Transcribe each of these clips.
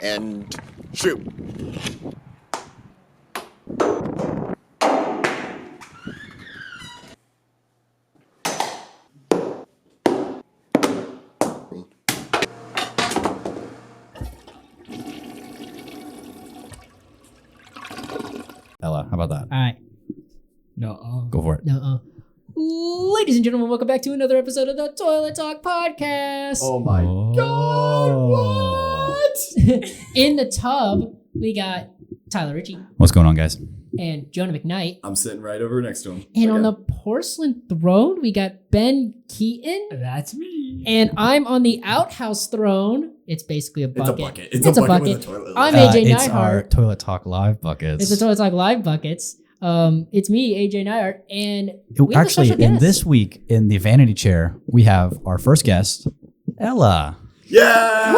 and shoot. Ella, how about that? All right. No. Go for it. Ladies and gentlemen, welcome back to another episode of the Toilet Talk Podcast. Oh my God! What? In the tub, we got Tyler Ritchie What's going on, guys? and Jonah McKnight. I'm sitting right over next to him. And on the porcelain throne, we got Ben Keaton. That's me. And I'm on the outhouse throne. It's basically a It's a bucket. bucket. It's a bucket with a toilet. I'm AJ It's our Neihart. Toilet Talk Live buckets. It's the Toilet Talk Live buckets. It's me, AJ Neihart, and we have a Actually, special in guest. this week, in the vanity chair, we have our first guest, Ella. Yeah!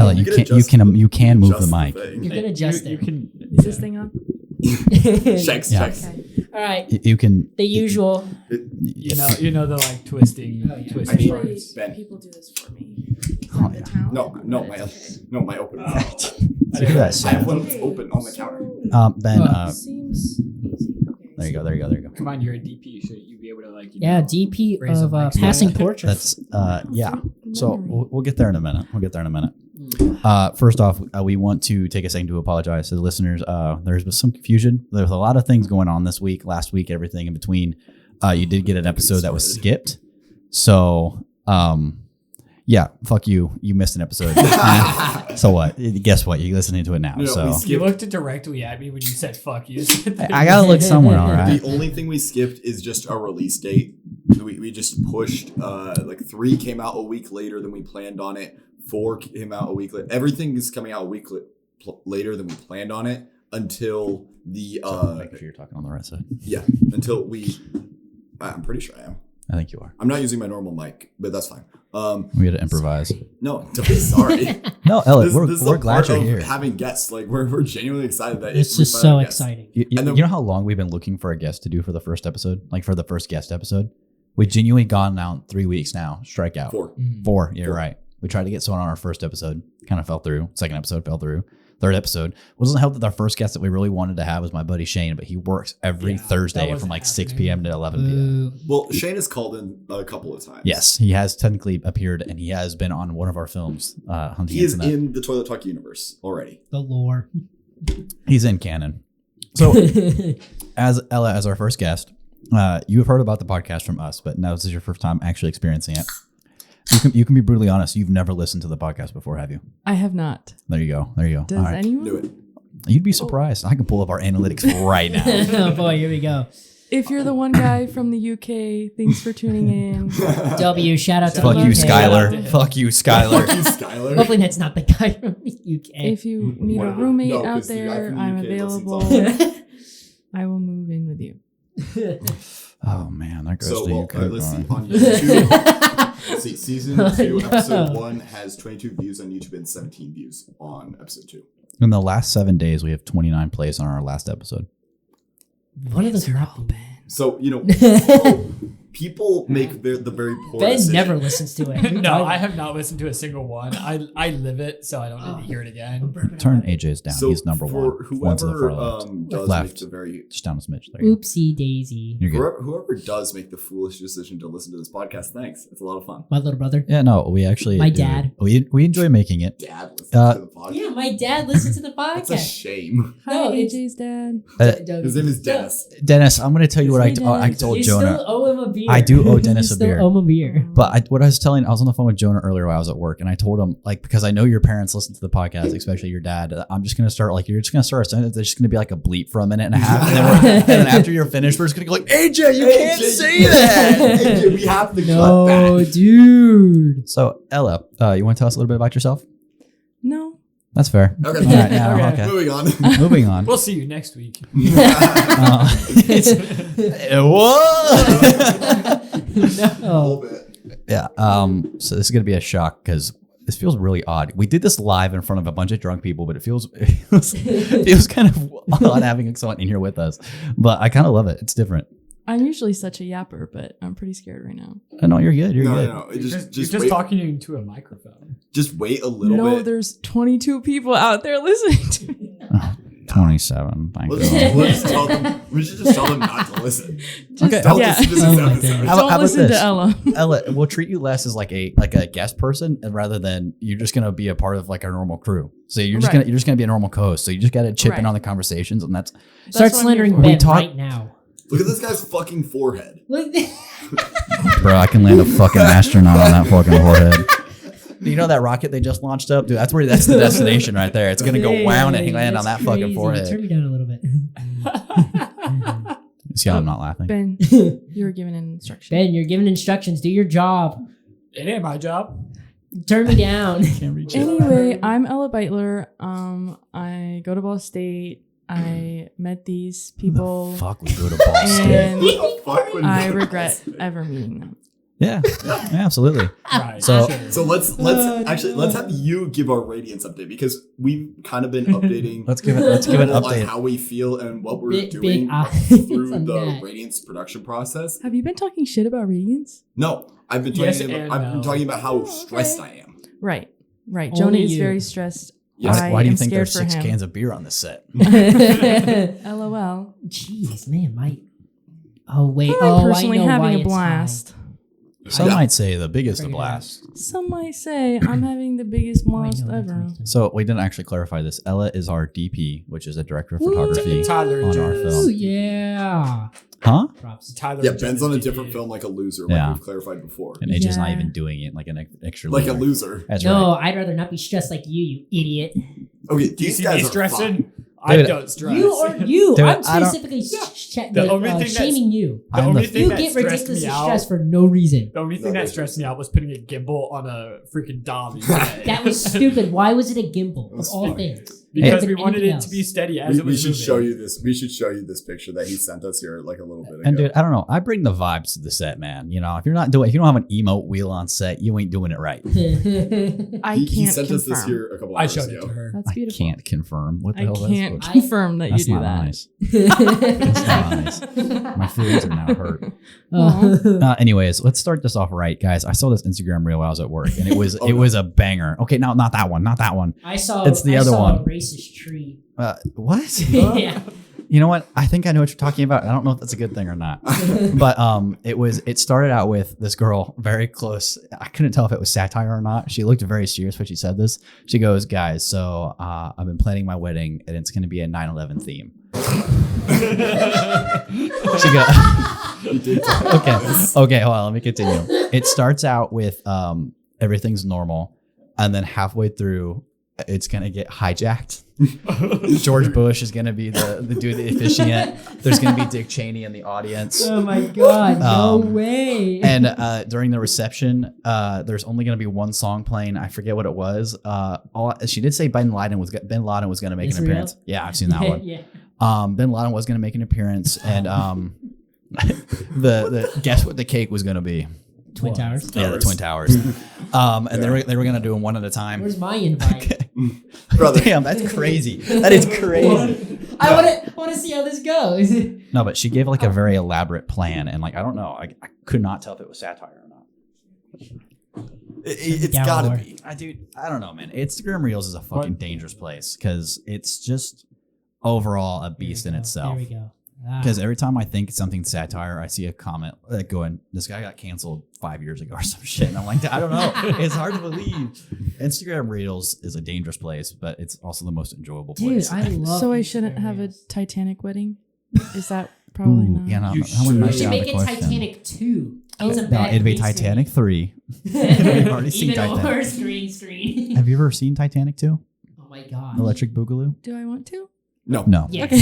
Ella, you can move the mic. You can adjust it. Is this thing on? Shakes. Yeah. Okay. All right, You can. the usual. You know the like twisting Actually, parts. Ben. People do this for me. Oh, On the yeah. town. My open. Look at that I have sound. one that's open on the counter. Ben, Seems easy. Okay. there you go. Come on, you're a DP. Should you be able to like? Yeah, DP raise of the mic. passing portraits. That's yeah. So we'll get there in a minute. First off, we want to take a second to apologize to the listeners. There's been some confusion. There's a lot of things going on this week, last week, everything in between. You did get an episode that was skipped. So, yeah, fuck you. You missed an episode. So what? Guess what? You're listening to it now. No, so we You looked directly at me when you said "fuck you." I gotta look somewhere. All right. The only thing we skipped is just our release date. We just pushed. Like 3 came out a week later than we planned on it. 4 came out a week later. Everything is coming out a week later than we planned on it until the. Make sure you're talking on the right side. Yeah, until we. I'm pretty sure I am. I think you are. I'm not using my normal mic, but that's fine. We had to improvise. No, don't be sorry. No, Ella, This is we're the glad part you're of here. having guests. Like we're genuinely excited that This we is finally so have guests. exciting. You And then- know how long we've been looking for a guest to do for the first episode? Like for the first guest episode? We genuinely gone out 3 weeks now. Strikeout. 4. 4. You're 4. right. We tried to get someone on our first episode. Kind of fell through. Second episode fell through. Third episode. Wasn't help that our first guest that we really wanted to have was my buddy Shane, but he works every Yeah, that Thursday from wasn't like 6 happening. p.m. to 11 p.m. Boo. Well, Shane has called in a couple of times. Yes, he has technically appeared and he has been on one of our films, Hunting He is Internet. in the Toilet Talk universe already. The lore. He's in canon. So as Ella, as our first guest, you have heard about the podcast from us, but now this is your first time actually experiencing it. You can be brutally honest. You've never listened to the podcast before, have you? I have not. There you go. Does All right. anyone? Do it. You'd be surprised. I can pull up our analytics right now. Oh boy, here we go. If you're the one guy from the UK, thanks for tuning in. W, shout out to Fuck the you, UK. Skylar. Fuck you, Skylar. Fuck you, Skylar. Hopefully that's not the guy from the UK. If you need Wow. a roommate No, out 'cause the guy there, from the I'm UK listens available. all I will move in with you. Oh man, that goes So, to well, you. let's see. On YouTube, let's see. Season 2, episode 1 has 22 views on YouTube and 17 views on episode 2. In the last 7 days, we have 29 plays on our last episode. One of those not Ben. So, people make the very poor Ben decision. never listens to it. No, I have not listened to a single one. I live it, so I don't need to hear it again. Turn AJ's down. So He's number for 1. One to the whoever far left. does Left. make the very Just down a smidge. There you go. Oopsie daisy. You're good. whoever does make the foolish decision to listen to this podcast, thanks. It's a lot of fun. My little brother. Yeah, no, we actually. My dad. We enjoy making it. Dad listens Uh, to the podcast. Yeah, my dad listens to the That's a podcast. shame. Hi, No, it's- AJ's dad. His name is Dennis. Dennis, I'm going to tell you what I Hey, told You Jonah. still owe him a beer. I do owe Dennis You a still beer. owe him a beer. But I was on the phone with Jonah earlier while I was at work, and I told him, like, because I know your parents listen to the podcast, especially your dad. I'm just gonna start, like, you're just gonna start a sentence. There's just gonna be like a bleep for a minute and a half, and then after you're finished, we're just gonna go like, AJ, you can't say that. AJ, we have to cut No, back. dude. So Ella, you want to tell us a little bit about yourself? No. That's fair. Okay. All right, yeah, Okay. okay. Moving on. Moving on. We'll see you next week. A little No. bit. Yeah. So this is gonna be a shock because this feels really odd. We did this live in front of a bunch of drunk people, but it feels kind of odd having someone in here with us. But I kind of love it. It's different. I'm usually such a yapper, but I'm pretty scared right now. No, you're good. You're good. No. You're just wait, talking into a microphone. Just wait a little No, bit. there's 22 people out there listening to me. 27. Thank Let's, you. let's tell them. We should just tell them not to listen. Just, Okay. Don't yeah. listen to this Oh my episode. goodness. How Don't about listen this? to Ella. Ella, we'll treat you less as like a guest person, and rather than you're just gonna be a part of like our normal crew. So you're just Right. gonna be a normal co-host. So you just gotta chip in Right. on the conversations, and that's Start what I'm slandering here for. Ben We talk- right now. Look at this guy's fucking forehead. Look, bro. I can land a fucking astronaut on that fucking forehead. You know that rocket they just launched up, dude? That's the destination right there. It's gonna go wow and land on that that's fucking crazy. forehead. Turn me down a little bit. You see how I'm not laughing? Ben, you were given an instruction. Ben, you're giving instructions. Do your job. It ain't my job. Turn me down. Can't reach it. Anyway, I'm Ella Beitler. I go to Ball State. I met these people, Fuck, we go to Ball State. and What the fuck would I you- regret ever meeting them. Yeah, absolutely. Right. So- sure. So let's have you give our Radiance update because we've kind of been updating. Let's give an on update. how we feel and what we're Big doing eyes through on the that. Radiance production process. Have you been talking shit about Radiance? No, I've been Yes talking. and I've been no. talking about how Okay. stressed I am. Right. Only Jonah is you. very stressed. Yes. I Why do you am think there's scared 6 for him. cans of beer on this set? LOL. Jeez, man, Oh wait. I'm I personally know why having a it's blast. Some Yeah. might say the biggest of Figured it out. blast. Some might say I'm having the biggest high. blast I know ever. that's So we didn't actually clarify this. Ella is our DP, which is a director of Woo! photography Tyler on our Jones. Ooh, film. yeah. Huh? Props. Tyler Yeah, Jones Ben's on a did different it. film like a loser, Yeah. like we've clarified before. And AJ's not Yeah. even doing it like an extra Like a loser. loser. That's No, right. I'd rather not be stressed like you idiot. Okay, Do you these see guys me are stressing? fine. I Dude, don't stress. You or you. Dude, I'm I don't- specifically The only thing that's- shaming you. The I'm only the- thing You that get stressed ridiculously me stressed out. for no reason. The only thing No, that that's stressed just- me out was putting a gimbal on a freaking Dobby. head. That was stupid. Why was it a gimbal of That's all fine. things? Because Could've we been wanted anything it to be else. steady as it We was should moving. show you this. We should show you this picture that he sent us here like a little bit ago. And dude, I don't know. I bring the vibes to the set, man. You know, if you don't have an emote wheel on set, you ain't doing it right. I he can't sent us this confirm. here a couple I hours showed it ago. to her. That's I beautiful. can't confirm. What the I hell can't that's confirm that That's you do not that. nice. That's not nice. My feelings are now hurt. Uh, Anyways, let's start this off right, guys. I saw this Instagram reel while I was at work, and it was Oh, it no. was a banger. Okay, no, not that one, not that one. I saw. It's the I other saw one. A racist tree. What? Yeah. You know what? I think I know what you're talking about. I don't know if that's a good thing or not. But it started out with this girl very close. I couldn't tell if it was satire or not. She looked very serious when she said this. She goes, "Guys, so I've been planning my wedding, and it's going to be a 9/11 theme." She goes, He did tell us. okay, hold on, let me continue. It starts out with everything's normal, and then halfway through, it's gonna get hijacked. George Bush is gonna be the dude, the officiant. There's gonna be Dick Cheney in the audience. Oh my god! No Um, way. And during the reception, there's only going to be one song playing. I forget what it was. She did say Bin Laden was going to make Is an it real? appearance. Yeah, I've seen that one. Yeah. Bin Laden was going to make an appearance, and the guess what the cake was going to be? Twin Towers. Yeah, the Twin Towers. And they were going to do them one at a time. Where's my invite? Brother. Damn, that's crazy. That is crazy. I want to see how this goes. No, but she gave like a very elaborate plan, and like I don't know, I could not tell if it was satire or not. It's Down gotta lower. be. I don't know, man. Instagram Reels is a fucking dangerous place because it's just overall a beast in itself. There we go. Because every time I think something satire, I see a comment like going, "This guy got canceled 5 years ago" or some shit, and I'm like, I don't know. It's hard to believe. Instagram Reels is a dangerous place, but it's also the most enjoyable Dude, place. I love. So I shouldn't have a Titanic wedding? Is that probably Ooh, not? yeah, no, You that one should. might We be should out of make the it question. Titanic 2. Oh. It's a No, bad it'd be green Titanic 3. screen. already seen Even Titanic. worse green screen. Have you ever seen Titanic 2? Oh my god. Electric Boogaloo? Do I want to? No. No. Yeah. Okay.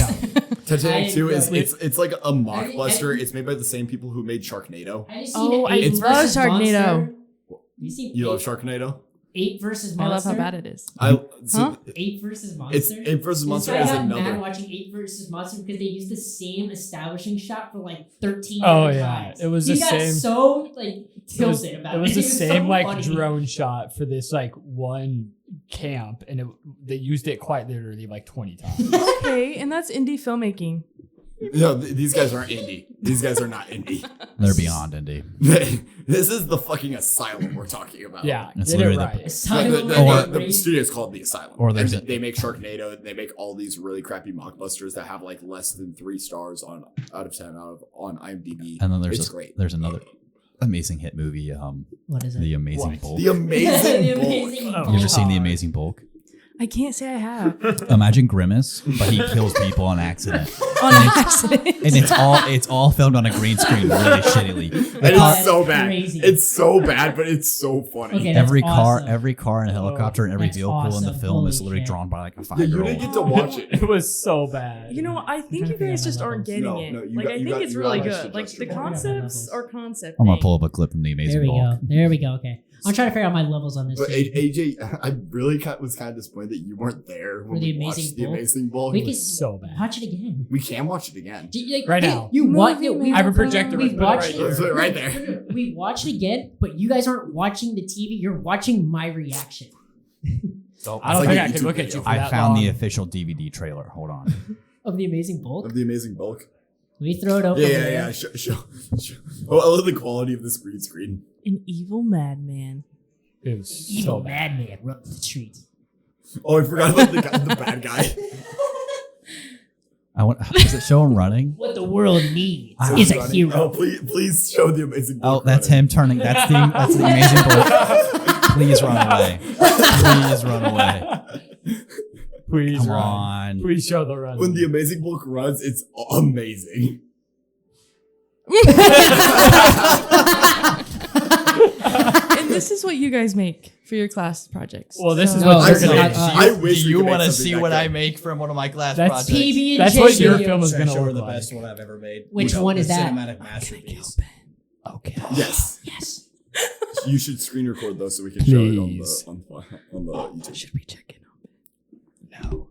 Titanic I 2 is agree. it's like a mockbuster. I- It's made by the same people who made Sharknado. Have you seen Oh, I Ape love versus Sharknado. Monster? You seen You love Ape, Sharknado? Ape versus I love Monster? how bad it is. Huh? Ape versus Monster? It's Ape versus Monster This is guy got mad another. watching Ape versus Monster because they used the same establishing shot for like 13 Oh, different yeah. times. It was he the got same- so like tilted about it. It was the same so like funny. drone shot for this like one camp, and they used it quite literally like 20 times. Okay, and that's indie filmmaking. No, these guys aren't indie. These guys are not indie. They're beyond indie. This is the fucking asylum we're talking about. Yeah, It's get it literally right. The studio's called the Asylum. Or there's and they make Sharknado. And they make all these really crappy mockbusters that have like less than 3 stars on out of 10 on IMDb. And then great. there's another amazing hit movie. What is it? The Amazing What? Bulk. The Amazing The Bulk. Amazing Oh, You ever seen The God. Amazing Bulk? I can't say I have. Imagine Grimace, but he kills people on accident. On accident. And it's all filmed on a green screen really shittily. And That's it's so bad. crazy. It's so bad, but it's so funny. Okay, that's Every awesome. car and helicopter and every That's vehicle in the awesome. film is Holy literally shit. drawn by like a Yeah, you didn't 5-year-old. get to watch it. It was so bad. You know, I think trying you to guys figure out just my aren't levels. getting No, it. you Like, got- I you think got- it's you really gotta good. adjust Like, the your levels. concepts are concept. I'm gonna things. pull up a clip from The There Amazing we Bulk. go. There we go. Okay. I'm trying to figure out my levels on this. But thing. AJ, I really was kind of disappointed that you weren't there when For the we watched Amazing the Bulk? Amazing Bulk. We It can was- so bad. watch it again. we can watch it again. Right now. You watch it. Movie I have a projector. We Let's put it watched right it. Let's put here. it right there. We watched it again, but you guys aren't watching the TV. You're watching my reaction I don't It's like think a I can YouTube look at video. you for I that found long. the official DVD trailer. Hold on. of the Amazing Bulk. Of the Amazing Bulk. We throw it open. Yeah. Show. Oh, I love the quality of this green screen. An evil madman. It was Evil so bad. madman runs the streets. Oh, I forgot about the bad guy. Does it show him running? What the world needs Ah. is a Running. hero. Oh, please show the Amazing Oh, Bulk. that's running. him turning. That's the Amazing Bulk. Please run away. Please run away. Please Come run. on. Please show the run. When the Amazing Bulk runs, it's amazing. And this is what you guys make for your class projects. Well, this is So- what No, you're this is gonna. not us. I wish Do we you could make want to something see that what good. I make from one of my class That's projects? PB and That's J what your video. film is Should I gonna show her look the like. best one I've ever made. Which one is the that? Cinematic masterpiece. Okay. Yes. Yes. You should screen record though so we can show it Please. on the YouTube. Should we check in on it? No.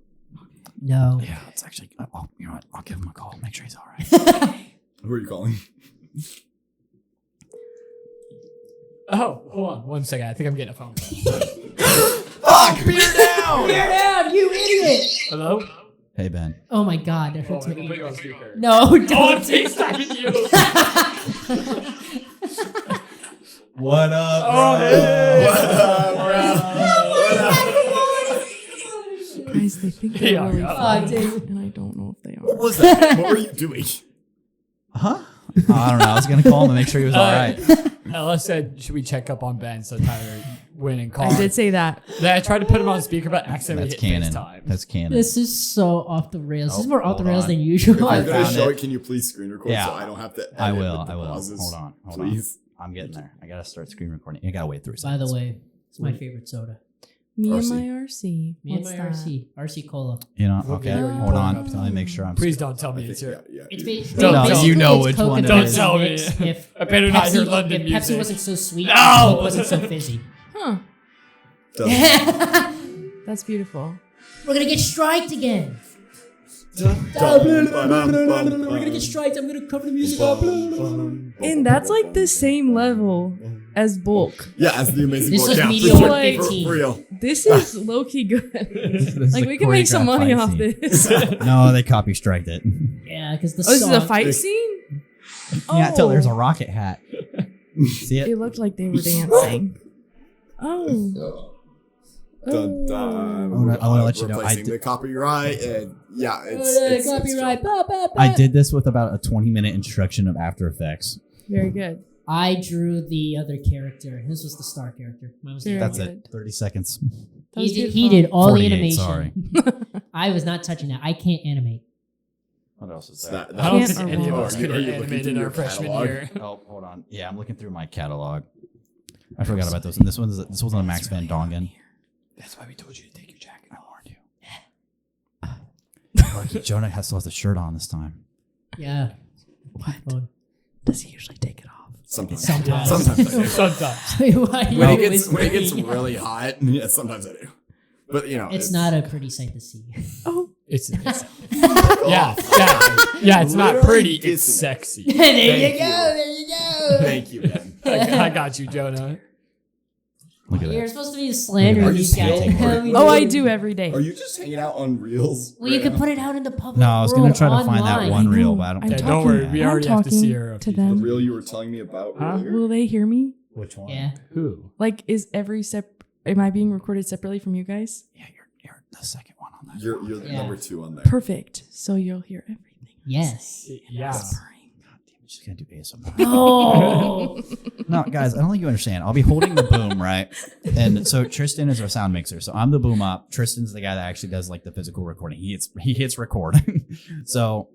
No. Yeah, it's actually. Oh, you know what? I'll give him a call. Make sure he's all right. Who are you calling? Oh, hold on 1 second. I think I'm getting a phone call. Fuck! Beer down! Tear down, you idiot! Hello? Hey Ben. Oh my god, that Oh, hurts I'm my gonna put you ear. on speaker. No, Oh, I'm don't. FaceTiming you. What up? Oh, hey. Guys, they think Hey, they're really oh, funny, dude. and I don't know if they are. What was that? What were you doing? Huh? I don't know. I was gonna call him and make sure he was all right. Ella said, should we check up on Ben so Tyler win and call? I did say that. Then I tried to put him on speaker, but accidentally That's hit canon. FaceTime. That's canon. This is so off the rails. This is Oh, more off the hold rails on. than If usual. you're I gonna found show it. it, can you please screen record Yeah. so I don't have to edit I will. with the I will. pauses? Hold on. Please. I'm getting there. I gotta start screen recording. I gotta wait 3 By seconds. the way, it's my favorite soda. Me RC. and my RC. Me and What's my that? RC Cola. You know. What Okay. video are you Hold pulling on. up? Let me make sure I'm. Please don't tell I me think, it's your. It's Don't No, tell you me. know it's which one coconut it Don't is. tell me. mix If I better not hear Pepsi, London if Pepsi music. wasn't so sweet, No! Coke wasn't so fizzy. Huh. Done. That's beautiful. We're gonna get striked again. We're We're gonna get striked. I'm gonna cover the music up. And that's like the same level as bulk. Yeah, as the Amazing This Bulk. is Yeah, medium for, like- for real. This is low key good. This is Like a we can make some choreographed money fight off scene. this. No, they copy striked it. Yeah, because the Oh, this is a song. fight scene? You can't tell there's a Oh. rocket hat. See it? It looked like they were dancing. Oh. Dun, dun. I wanna let you know, I Replacing did- the copyright and yeah, it's Copyright. I did this with about a 20-minute introduction of After Effects. Very good. I drew the other character. This was the star character. Mine was the Very other That's one. good. it. 30 seconds. That was He beautiful. did all the 48, animation. sorry. I was not touching that. I can't animate. What else is That, I don't Can't think or any of won't. us Are could you have looking animated through our your freshman catalog? year. Oh, hold on. Yeah, I'm looking through my catalog. I forgot about this one. This was on Max Van Dongen. That's why we told you to take your jacket. I warned you. Look, Jonah still has the shirt on this time. Yeah. What? Does he usually take it off? Sometimes. Sometimes. Sometimes I do. Sometimes. Why you When it always gets wait? really hot, yeah, sometimes I do. But you know, It's not a pretty sight to see. Oh. It's yeah. It's not Literally pretty. It's kissing. sexy. There Thank you you. go. There you go. Thank you, Ben. I got you, Jonah. Look at You're that. supposed to be slandering Are you these guys. still- How are you Oh, I doing? do every day. Are you just hanging out on Reels? Well, you right could now? put it out in the public. No, I was gonna world try to find that online. one I reel, know. but I don't. I'm think Yeah, don't worry. that. We I'm already have to see talking her. to The them. reel you were telling me about earlier? Will they hear me? Which one? Yeah. Who? Like, is every am I being recorded separately from you guys? Yeah, you're the second one on that. You're Yeah. number 2 on there. Perfect. So you'll hear everything. Yes. Yeah. Whispering. God damn it, she's gonna do ASMR. No. No, guys, I don't think you understand. I'll be holding the boom, right? And so Tristan is our sound mixer. So I'm the boom up. Tristan's the guy that actually does like the physical recording. He hits record. So,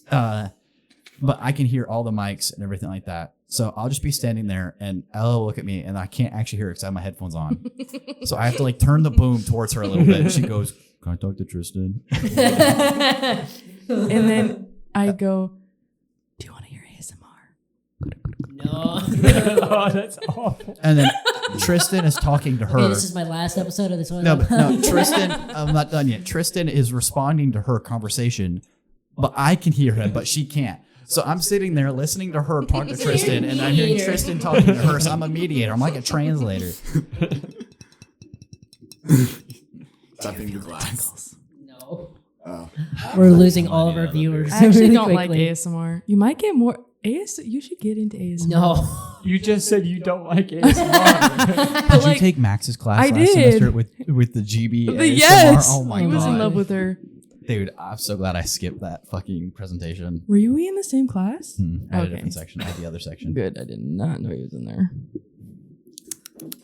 but I can hear all the mics and everything like that. So I'll just be standing there and Ella will look at me and I can't actually hear it because I have my headphones on. So I have to like turn the boom towards her a little bit. And she goes, "Can I talk to Tristan?" And then I go, "Do you want to hear ASMR?" No. Oh, that's awful. And then Tristan is talking to her. Okay, this is my last episode of this one. No, but no, Tristan, I'm not done yet. Tristan is responding to her conversation, but I can hear him, but she can't. So I'm sitting there listening to her talk to Tristan, and I'm hearing Mediator. Tristan talking to her. So I'm a mediator. I'm like a translator. Tapping the glass. No. Oh. We're losing all of our viewers. I actually really don't like quickly. ASMR. You might get more You should get into ASMR. No. You just said you don't like ASMR. Did like, you take Max's class I last did. semester with the GB? ASMR? Yes. Oh my he was in God. love with her. Dude, I'm so glad I skipped that fucking presentation. Were you in the same class? I had a Okay. different section. I had the other section. Good. I did not know he was in there.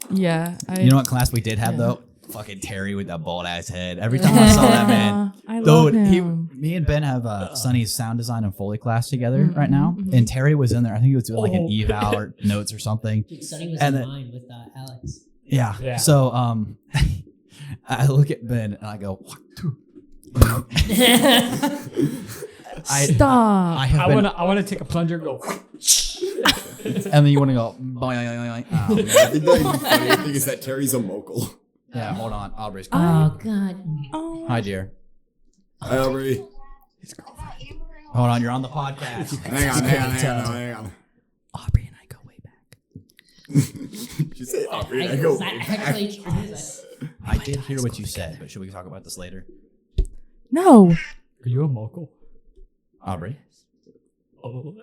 Yeah. You know what class we did have Yeah. though? Fucking Terry with that bald ass head. Every time I saw that man, I love dude, him. me and Ben have Sonny's sound design and Foley class together right now, and Terry was in there. I think he was doing like an eval or notes or something. Dude, Sonny was And in then- mine with Alex. Yeah. Yeah. So I look at Ben and I go, 1, 2. Stop. I have I been, want to take a plunger and go. and then you want to go. Boing. Oh, man. I think the funny thing is that Terry's a mogul. Yeah, hold on. Aubrey's Oh, God. Oh. Hi, dear. Hi, Aubrey. Hold on, you're on the podcast. Hang on. Aubrey and I go way back. She said Aubrey. I I go. is that actually true? Is I did hear what you said, but should we talk about this later? No. Are you a mogul? Aubrey? Oh.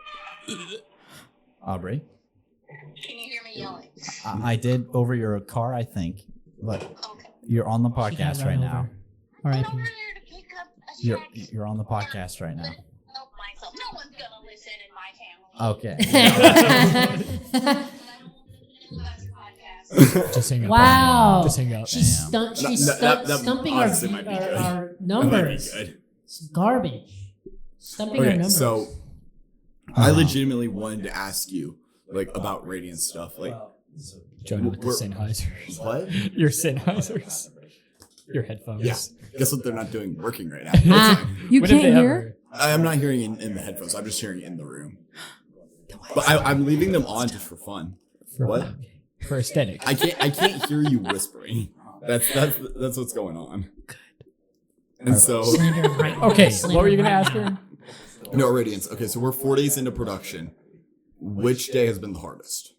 Aubrey? Can you hear me yelling? I did over your car, I think. But Okay. you're on the that- podcast She got right run now. over. All right. I'm over here to pick up a You're check. you're on the podcast right now. Help myself. No one's gonna listen in my family. Okay. Just hang up. Wow. Just hang up. She's No, that stumping our, honestly might be good. our That might be numbers. good. It's garbage. Stumping our Okay, numbers. so I legitimately wanted to ask you like about Radiance stuff. Like Jonah with the We're- Sennheisers. what? Your Sennheisers. Your headphones. Yeah. Guess what they're not doing working right now. Ah. You When have can't they hear? ever- I'm not hearing in the headphones. I'm just hearing in the room. But I'm leaving them on just for fun. What? For aesthetic. I can't hear you whispering. That's what's going on. And so Slander right. Okay, slander what were you gonna right ask now. her? no Radiance. Okay, so we're 4 days into production. Which day has been the hardest?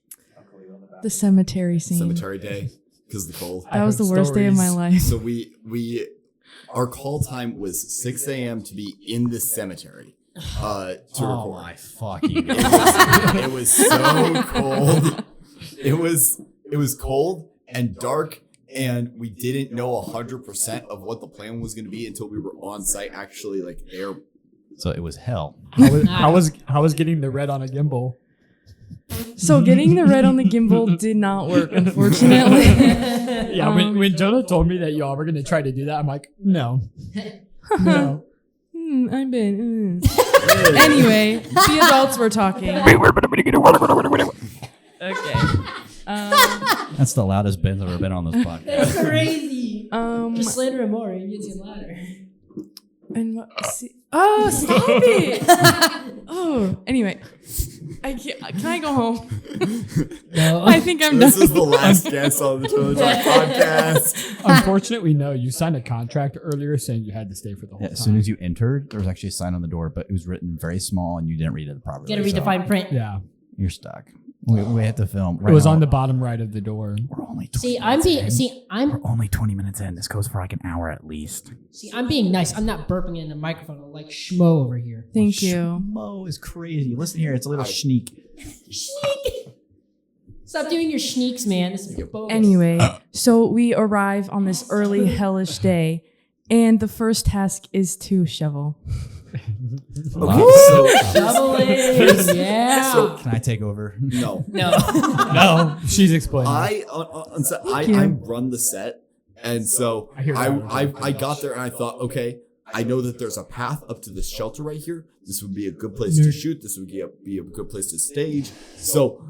The cemetery scene. Cemetery day because of the cold. That was the heard worst day of my stories. life. So we our call time was 6 a.m. to be in the cemetery to Oh record. my fucking god. It was so cold. It was cold and dark, and we didn't know 100% of what the plan was going to be until we were on site, actually like there. So it was hell. How was getting the red on a gimbal? So getting the red on the gimbal did not work, unfortunately. Yeah, when Jonah told me that y'all were gonna try to do that, I'm like, no. No. I've been. Anyway, the adults were talking. Okay. That's the loudest Ben's ever been on this podcast. That's crazy. Um. Just slander him more. He gets you louder. And what? Oh, stop it! Oh. Anyway, I can't. Can I go home? No. I think I'm This done. is the last guest on the Toilet Talk podcast. Unfortunately, no. You signed a contract earlier saying you had to stay for the whole Yeah, time. as soon as you entered, there was actually a sign on the door, but it was written very small and you didn't read it properly. Gotta read the so fine print. yeah. You're stuck. We had to film. It was on the bottom right of the door. We're only 20 minutes in. I'm We're only 20 minutes in. This goes for like an hour at least. I'm being nice. I'm not burping in the microphone like schmo over here. Thank you. Mo is crazy. Listen here, it's a little sneak. Sneak. Stop doing your sneaks, man. This is bogus. Anyway, so we arrive on this early hellish day, and the first task is to shovel. Okay, so Shoveling, yeah. So- Can I take over? no. no. No, she's explaining. On set, I run the set, and so I hear that. I got there and I thought, okay, I know that there's a path up to this shelter right here. This would be a good place to shoot. This would be a good place to stage. So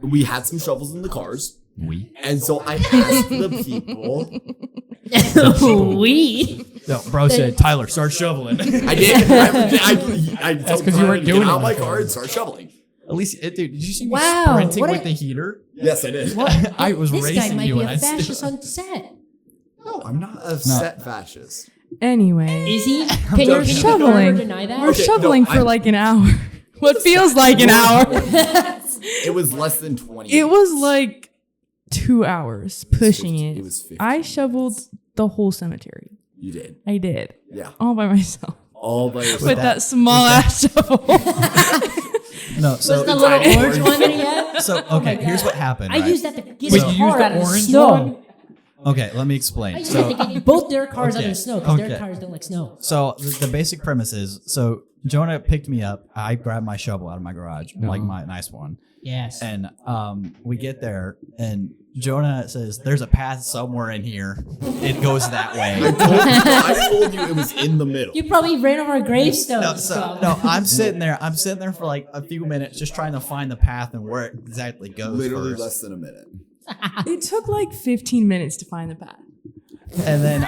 we had some shovels in the cars, and so I asked the people. We. No, bro said, Tyler, start shoveling. I did. I That's 'cause you weren't doing get it out my like car that. and start shoveling. At least, dude, did you see me Wow, sprinting what with a- the heater? Yes, I did. I was This guy racing might you be and a I fascist on set. No, I'm not a set fascist. Anyway, Is he? Can you joking. confirm or Shoveling. deny that? we're Okay, shoveling no, for like an hour. What feels like an hour. It was less than 20. It was like 2 hours pushing 50. it. It was 50. I shoveled the whole cemetery. You did. I did. Yeah. All by myself. All by yourself. With that small ass shovel. No, so Was the little orange one that he had? So okay, here's what happened. I right? used that to get Wait, his you used car the out of the orange snow. one? Okay, let me I explain. used So, that to get both their cars out of Okay, the snow because their okay. cars don't like snow. so the basic premise is, so Jonah picked me up. I grabbed my shovel out of my garage, like my nice one, Yes. and we get there, and Jonah says, "There's a path somewhere in here. It goes that way." I told you it was in the middle. You probably ran over a gravestone. No, I'm sitting there. I'm sitting there for like a few minutes, just trying to find the path and where it exactly goes. Literally first. less than a minute. It took like 15 minutes to find the path. And then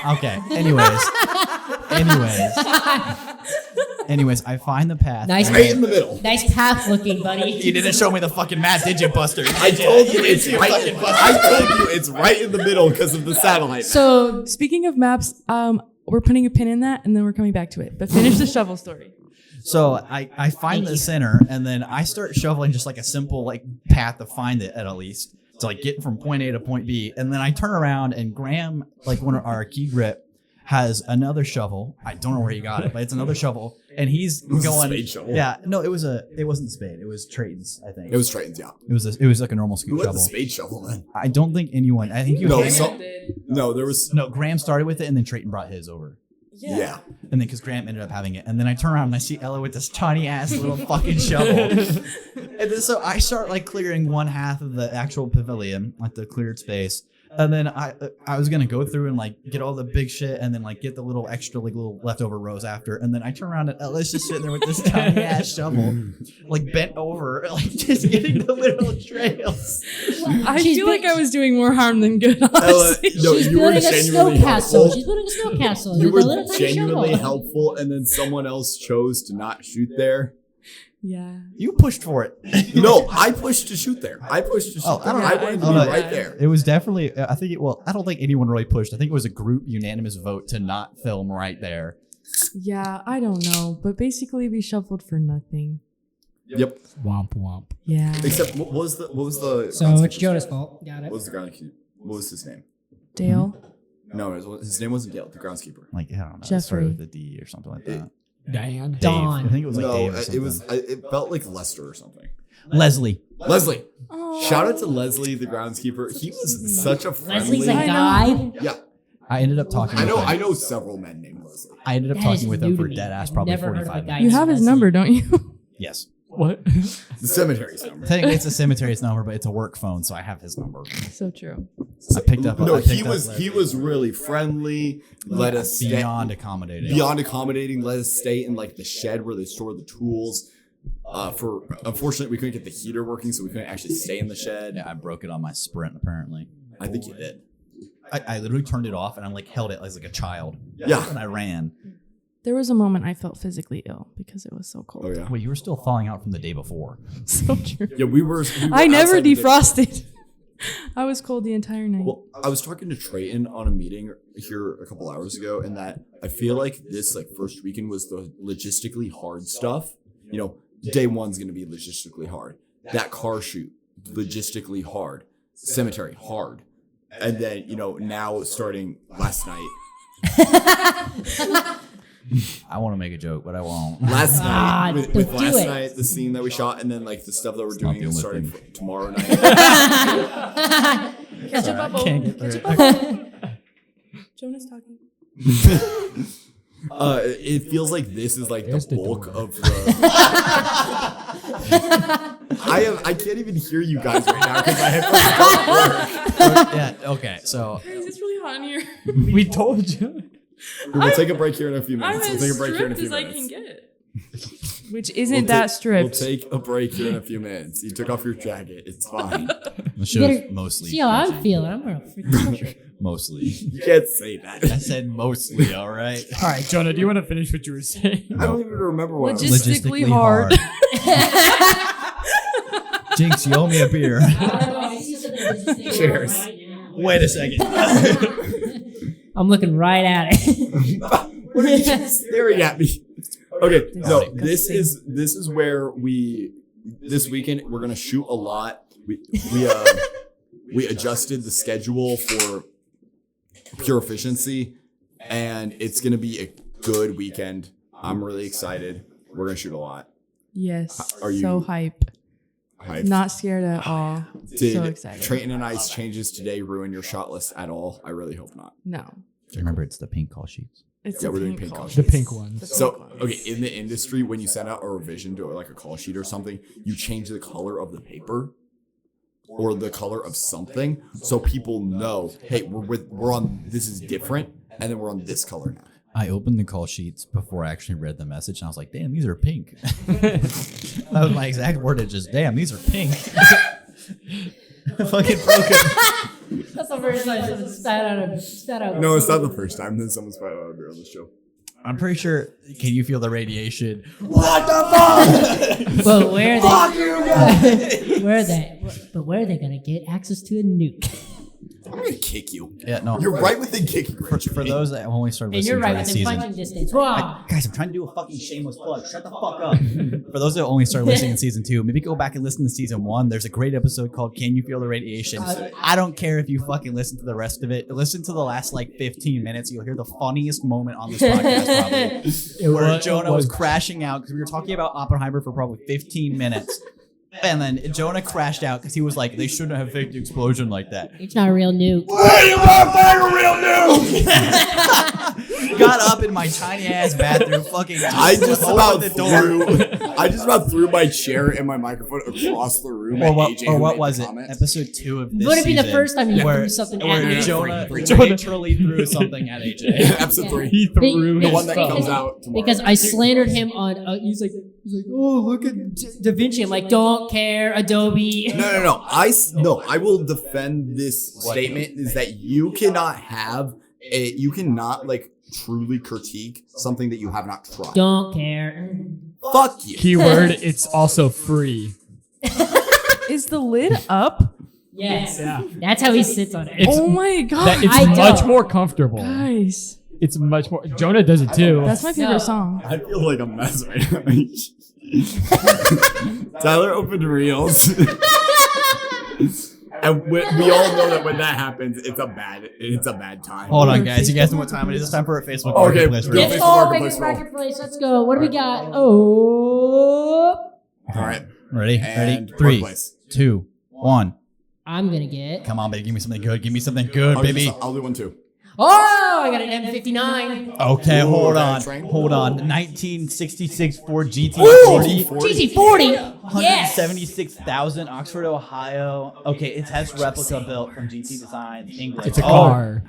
anyways, I find the path. Nice. and Right in the middle. Nice path looking, buddy. You didn't show me the fucking map, did you, Buster? I told you it's right. I told you it's right in the middle because of the satellite. So Speaking of maps, we're putting a pin in that and then we're coming back to it. But finish the shovel story. So I find the center, and then I start shoveling just like a simple like path to find it at least. To like get from point A to point B, and then I turn around and Graham, like one of our key grip, has another shovel. I don't know where he got it, but it's another shovel, and he's was a going. spade shovel. Yeah, no, it wasn't the spade. It was Trayton's, I think. It was Triton's, yeah. It was like a normal Who scoop had shovel. the spade shovel then? I don't think anyone. I think you. No, had- no, there was. no, Graham started with it, and then Trayton brought his over. Yeah. And then because Graham ended up having it. And then I turn around and I see Ella with this tiny ass little fucking shovel. And then so I start like clearing one half of the actual pavilion, like the cleared space. And then I was gonna go through and like get all the big shit and then like get the little extra like little leftover rows after. And then I turn around and Ella's just sitting there with this tiny ass shovel, like bent over, like just getting the little trails. I She's feel like big- I was doing more harm than good, Ella, honestly. no, she's you were building a snow genuinely castle. helpful. She's building a snow castle. You with a were little tiny genuinely shovel. helpful, and then someone else chose to not shoot there. Yeah. You pushed for it. No, I pushed to shoot there. I pushed to shoot Oh, I there. don't I know. wanted to Oh, be no, right there. It was definitely. I think it. Well, I don't think anyone really pushed. I think it was a group unanimous vote to not film right there. Yeah, I don't know. But basically we shuffled for nothing. Yep. Womp womp. Yeah. Except what was the? So it's Jonah's fault. Got What it. was the groundskeeper? What was his name? Dale. No, his name wasn't Dale. The groundskeeper. Like I don't know. It Jeffrey. started with a D or something like that. Diane. Dave. Dawn. I think it was like No, Dave or it something. was. It felt like Lester or something. Leslie. Leslie. Oh. Shout out to Leslie, the groundskeeper. He was such a friendly. Leslie's a I know. guy. Yeah, I ended up talking. I know. With him. I know several men named Leslie. I ended up That talking is with new him to for me. dead ass I've probably never heard of a 45 guy minutes. You have his Leslie. number, don't you? Yes. What? The cemetery's number. Technically, it's a cemetery's number, but it's a work phone, so I have his number. So true. I picked up. No, I picked he up was really friendly. Let us stay, beyond accommodating. beyond accommodating. Let us stay in like the shed where they store the tools. For unfortunately, we couldn't get the heater working, so we couldn't actually stay in the shed. Yeah, I broke it on my sprint. Apparently, I think you did. I literally turned it off and I like held it as like a child. Yeah. And I ran. There was a moment I felt physically ill because it was so cold. Oh yeah. Wait, you were still thawing out from the day before. So true. Yeah, we were I never outside the day- defrosted. I was cold the entire night. Well, I was talking to Trayton on a meeting here a couple hours ago, and that I feel like this like first weekend was the logistically hard stuff. You know, day one's gonna be logistically hard. That car shoot, logistically hard. Cemetery hard. And then, now starting last night. I want to make a joke, but I won't. Last night, with don't last do it. night, the scene that we shot, and then like the stuff that we're Stop doing doing starting with tomorrow night. Ketchup bubble. Can't get Ketchup through bubble. Jonah's talking. It feels like this is like There's the the bulk door. of the. I can't even hear you guys right now because I have. Yeah. Okay. So Guys, it's really hot in here. We told you. We'll take a break here in a few I'm minutes. as We'll take a break here in a stripped few as I can minutes. get. Which isn't that stripped. We'll take a break here in a few minutes. You took off your jacket. It's fine. the show's mostly. See how I'm feeling. I'm gonna freak Mostly. You can't say that. I said mostly. All right. All right, Jonah, do you want to finish what you were saying? I don't even remember what. I was Logistically hard. Jinx, you owe me a beer. Cheers. Wait a second. I'm looking right at it. What are you just staring at me? Okay, so Disgusting. this is where this weekend we're gonna shoot a lot. We adjusted the schedule for pure efficiency, and it's gonna be a good weekend. I'm really excited. We're gonna shoot a lot. Yes. Are you- so hype. Hype. Not scared at all. Did so excited. Trayton and I's changes today ruin your shot list at all? I really hope not. No. Remember, it's the pink call sheets. It's Yeah, the we're doing pink pink call colors. The sheets. pink ones. The pink So, ones. okay, in the industry, when you send out a revision to like a call sheet or something, you change the color of the paper or the color of something so people know, hey, we're on, this is different, and then we're on this color now. I opened the call sheets before I actually read the message, and I was like, damn, these are pink. That was my exact wordage, just damn, these are pink. Fucking broken. That's the first time someone spat out. No, it's not the first time that someone's probably out here on the show. I'm pretty sure, can you feel the radiation? What the fuck? But where are Fuck they? you guys! Where are they gonna get access to a nuke? I'm gonna kick you. Yeah, no. You're right within kicking range. For those that only started And listening you're right for the within season. punching distance. Wow. Guys, I'm trying to do a fucking shameless plug. Shut the fuck up. For those that only started listening in season 2, maybe go back and listen to season 1. There's a great episode called Can You Feel the Radiation? I don't care if you fucking listen to the rest of it. Listen to the last like 15 minutes. You'll hear the funniest moment on this podcast probably. Where Jonah was crashing out because we were talking about Oppenheimer for probably 15 minutes. And then Jonah crashed out because he was like, they shouldn't have faked the explosion like that. It's not a real nuke. Why you not find a real nuke? Got up in my tiny ass bathroom, fucking I just opened the door. I just about threw my chair and my microphone across the room. Or at what, AJ, or who what made was the it? comment. Episode 2 of this Would it be the season first time you where, threw something at where me? Jonah Jonah- literally threw something at AJ. Episode 3. He threw The his one that phone. comes out tomorrow. Because I slandered him on. He's like, oh, look at Da Vinci. I'm like, don't care, Adobe. No. I will defend this statement is that you cannot like truly critique something that you have not tried. Don't care. Fuck you. Keyword, it's also free. Is the lid up? Yes. Yeah. That's how he sits on it. It's- Oh my god. That, it's I much don't. more comfortable. Guys. It's much more. Jonah does it too. That's my favorite No. song. I feel like a mess right now. Tyler opened Reels. And we all know that when that happens, it's a bad time. Hold on, guys. You guys know what time it is? It's time for a Facebook Okay, Marketplace. yeah. Real Let's quick. Facebook go, Marketplace Vegas roll. Marketplace. Let's go. What do we got? Oh. All right. Ready? And 3, Marketplace. 2, 1. I'm going to get. Come on, baby. Give me something good. Give me something good, I'll baby. do one too. Oh, I got an M59. Okay, Ooh, hold okay, on. train. Hold on. 1966 Ford GT40. GT40. Yes. 76,000 Oxford, Ohio. Okay, it has replica built from GT Design, England. It's a car.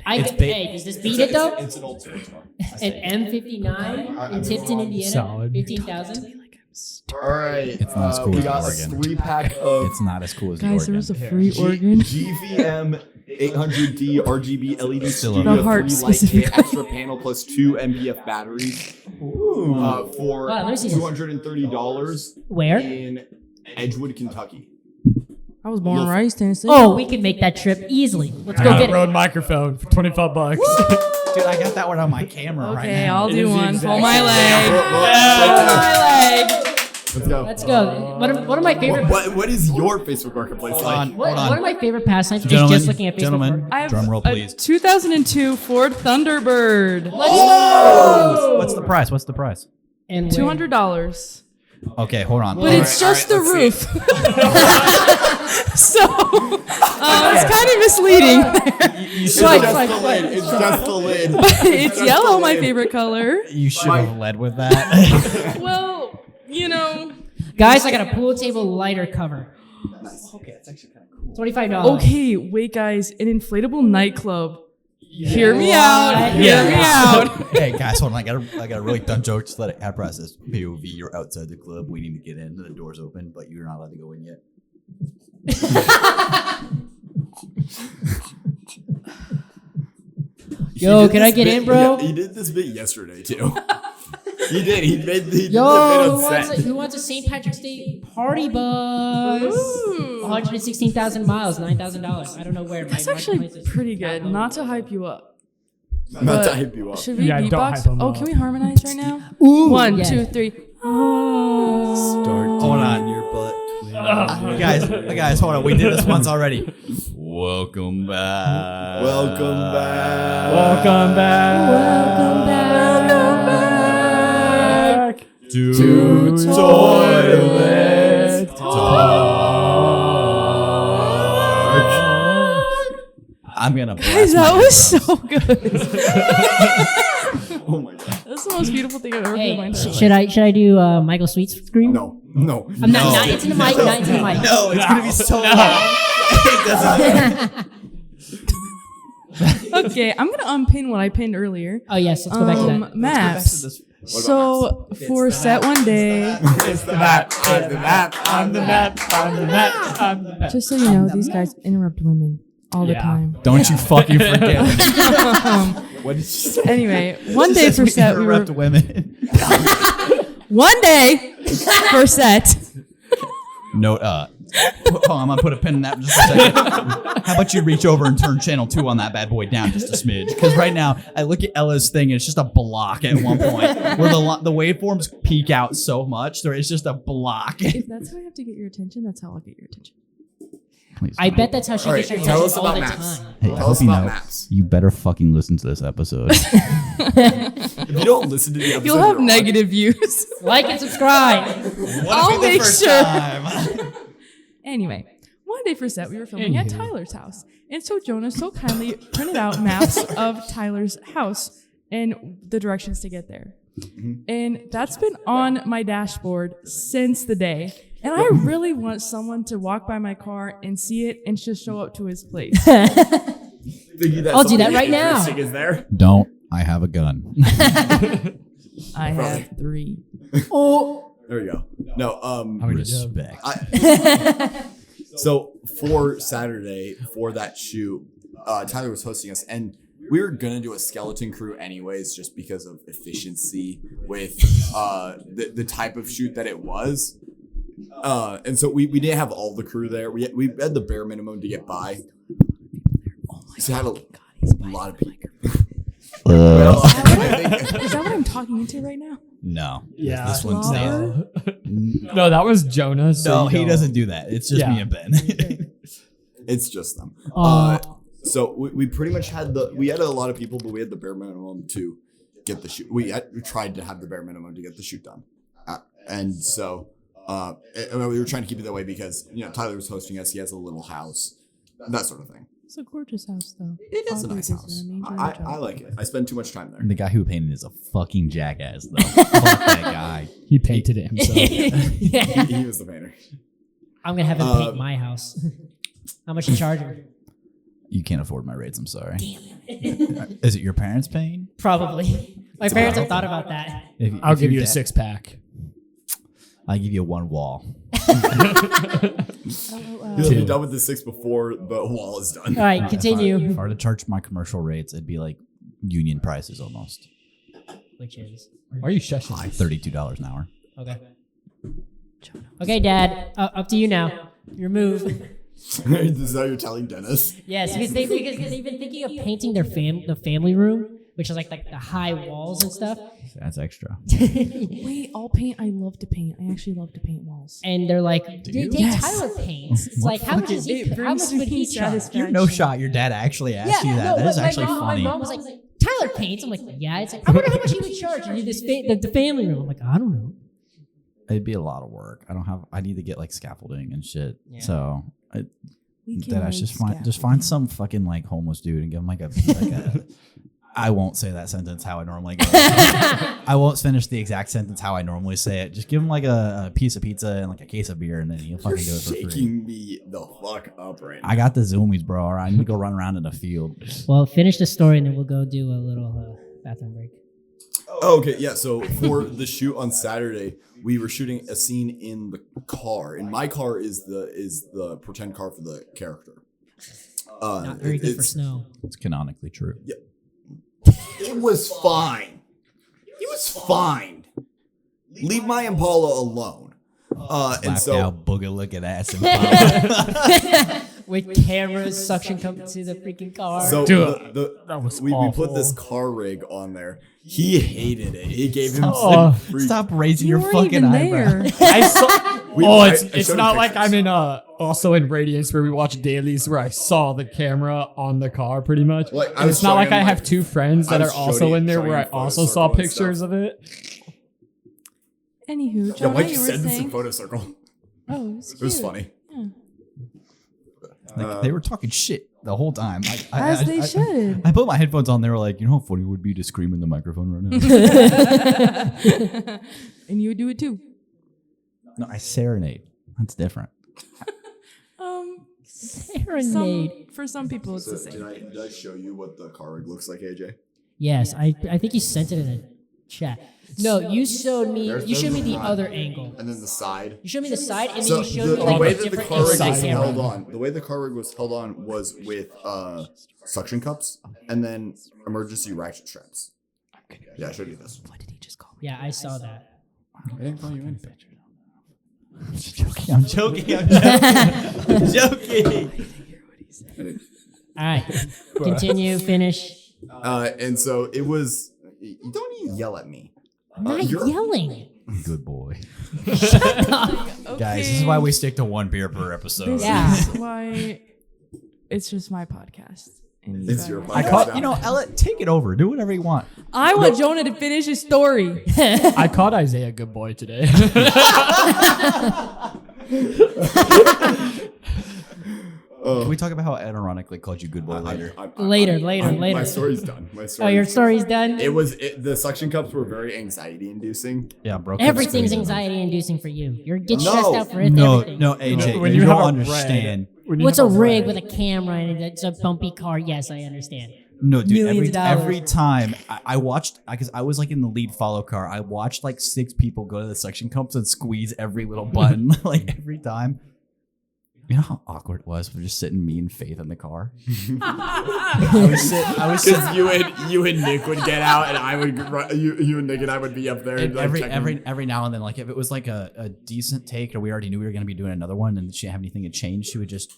It's big. Hey, does this beat it though? It's an old sports car. An M59 in Tipton, Indiana. Solid. 15,000. All right. It's not as cool we as got Oregon. a 3-pack of It's not as cool as Guys, the there Oregon. was a free organ. GVM 800D RGB LED Still Studio The heart 3 light kit, specifically. extra panel plus 2 MPF batteries for Wow, let me see this. $230 Where? in Edgewood, Kentucky. I was born and raised in Tennessee. Oh, we can make that trip easily. Let's I go got get a it. Rode microphone for $25. Dude, I got that one on my camera right Okay, now. I'll It do is the one. exact Pull my same leg. thing. Pull my leg. Let's go. Let's go. One of my favorite. What is your Facebook Marketplace like? One of my favorite pastimes is Gentlemen, just looking at Facebook. gentlemen. I have Drum roll, a please. 2002 Ford Thunderbird. What's the price? What's the price? And $200. Okay, hold on. But it's just the roof. So it's kind of misleading. It's just the lid. It's just the lid. It's yellow, my favorite color. You should have led with that. Well, you know. Guys, I got a pool table lighter cover. Okay, that's actually kind of cool. $25. Okay, wait, guys. An inflatable nightclub. Hear me out. Yeah. Hear me out. Hey guys, hold on. I got a really dumb joke. Just let it have process. POV, you're outside the club waiting to get in. The door's open, but you're not allowed to go in yet. Yo, can I get in, bro? He did this bit yesterday too. He did. He did the bit Yo, on set. who wants a St. Patrick's Day party bus? Ooh. 116,000 miles, $9,000. I don't know where. That's actually pretty good. Not to hype you up. Not to hype you up. Should we Yeah, don't hype beatbox? 'em Oh, up. can we harmonize right now? Ooh, 1, yeah. 2, 3. Hold on, your butt. Guys, hold on. We did this once already. Welcome back. Welcome back. Welcome back. Welcome back. To Toilet I'm gonna Guys, blast my that was eardrums. so good. Oh my god. That's the most beautiful thing I've ever heard in my Hey, life. should I do Michael Sweet's scream? No. I'm not into the mic, not into the mic. No, it's gonna be so long. Okay, I'm gonna unpin what I pinned earlier. Oh yes, let's go back to that. Maps. So for set one day, It's the map. I'm the map. I'm the map. I'm the map. I'm the map. just so you know, these guys interrupt women all the Yeah. time. Don't you fucking forget. What did you say? Anyway, one day for set we were interrupt women. one day for set. Note, hold on, I'm gonna put a pin in that just for a second. How about you reach over and turn channel 2 on that bad boy down just a smidge? Because right now, I look at Ella's thing and it's just a block at one point where the waveforms peak out so much. There is just a block. If that's how I have to get your attention, that's how I'll get your attention. Please I don't. bet that's how she All gets right, your tell attention us all about the maps. time. Hey, I Tell hope us you about know. maps. You better fucking listen to this episode. If you don't listen to the episode, You'll have you're on. negative views. Like and subscribe. I'll make sure. Time? Anyway, one day for set, we were filming at Tyler's house. And so Jonah so kindly printed out maps of Tyler's house and the directions to get there. And that's been on my dashboard since the day. And I really want someone to walk by my car and see it and just show up to his place. I'll do that right now. Is there? Don't. I have a gun. I have 3. Oh, There we go. No, Respect. So for Saturday, for that shoot, Tyler was hosting us, and we were gonna do a skeleton crew anyways, just because of efficiency with the type of shoot that it was. And so we didn't have all the crew there. We had the bare minimum to get by. So had a lot of people. Is that what I'm talking into right now? No. Yeah. This one's Slobber? No, that was Jonah. So No, you he don't- doesn't do that. It's just Yeah. me and Ben. It's just them. Aw. So we pretty much had we had a lot of people, but we had the bare minimum to get the shoot. We tried to have the bare minimum to get the shoot done, and so we were trying to keep it that way because Tyler was hosting us. He has a little house, that sort of thing. It's a gorgeous house, though. It is a All nice gorgeous, house. and I'm enjoying I the job. like it. I spend too much time there. The guy who painted is a fucking jackass, though. Fuck that guy. He painted it himself. yeah. He was the painter. I'm gonna have him paint my house. How much you charge him? You can't afford my rates. I'm sorry. Is it your parents paying? Probably. My parents have thought about that. I'll give you a 6-pack. I give you one wall. He'll be done with the 6 before the wall is done. All right, continue. If I were to charge my commercial rates, it'd be like union prices almost. Which is Why are you shushing? $32 an hour. okay. Okay, Dad. Up to you now. Your move. This is how you're telling Dennis. Yes, because they've been thinking of painting the family room which is like the high walls and stuff. That's extra. Wait, all paint. I love to paint. I actually love to paint walls. And they're like, Yes. Tyler paints. It's What like, how much is he? It How much brings would he me charge? satisfaction. You're no shot. Your dad actually asked you that. no, That is but actually my funny. mom was like, Tyler paints. I'm like, yeah. It's like, I wonder how much he would charge to do this the family room. I'm like, I don't know. It'd be a lot of work. I need to get like scaffolding and shit. Yeah. So We can that I like just find some fucking like homeless dude and give him like a I won't say that sentence how I normally go. I won't finish the exact sentence how I normally say it. Just give him like a piece of pizza and like a case of beer, and then he'll fucking do it for free. Shaking me the fuck up right now. I got the zoomies, bro. All right, I need to go run around in the field. Well, finish the story and then we'll go do a little bathroom break. Oh, okay, yeah. So for the shoot on Saturday, we were shooting a scene in the car, and my car is the pretend car for the character. Not very good for it's- snow. It's canonically true. It was fine. It was fine. Leave my Impala alone. And Slapped so out booger looking ass and With cameras, suction cup to the freaking car. So Dude, the, that was we put this awful. car rig on there. He hated it. He gave him Oh, some freak. stop raising You your weren't fucking even eyebrow. there. I saw. We- Oh, I it's showed it's you not like pictures. I'm in also in Radiance where we watch dailies where I saw the camera on the car pretty much. Like, I And was it's not showing like I him, have like- two friends that I are was also showing- in there showing where I photo also saw circle and pictures stuff. of it. Anywho, Yeah, Jonah, why'd you you were send this in saying. photo circle? Oh, it was, It was cute. funny. Like, they were talking shit the whole time. As they should. I put my headphones on. They were like, you know how funny it would be to scream in the microphone right now? And you would do it too. No, I serenade. That's different. Serenade. For some people, it's So, the same. did I show you what the car rig looks like, AJ? Yes, I think you sent it in a chat. No, you showed me There's the front, other angle. and then the side. You showed me the side, and then So you showed me the like way a that the different car angle rig of was the camera. held on, the way the car rig was held on was with suction cups and then emergency ratchet straps. Yeah, I showed you this. What did he just call me? Yeah, I saw that. I didn't call you anything. I'm joking. I'm joking. All right, continue, finish. And so it was. You don't need to yell at me. I'm not yelling. Good boy. Okay. Guys, this is why we stick to one beer per episode. This Yeah. is why it's just my podcast. And you It's guys- your I podcast. caught, you know, Ella, take it over. Do whatever you want. I want Jonah to finish his story. I caught Isaiah good boy today. Can we talk about how I ironically called you good boy later? Later. My story's done. My story. Oh, your story's done? It was the suction cups were very anxiety inducing. Yeah, bro. Everything's anxiety inducing for you. You're get No. stressed out for No, everything. no, AJ, When you you don't have a understand. What's a rig with a camera and it's a bumpy car? Yes, I understand. No, dude. Millions of dollars. Every time I watched, because I was like in the lead follow car, I watched like 6 people go to the suction cups and squeeze every little button, like every time. You know how awkward it was for just sitting me and Faith in the car. I was sitting. Because you and Nick would get out, and I would you and Nick and I would be up there. And like, every now and then, like if it was like a decent take, or we already knew we were going to be doing another one, and she didn't have anything to change, she would just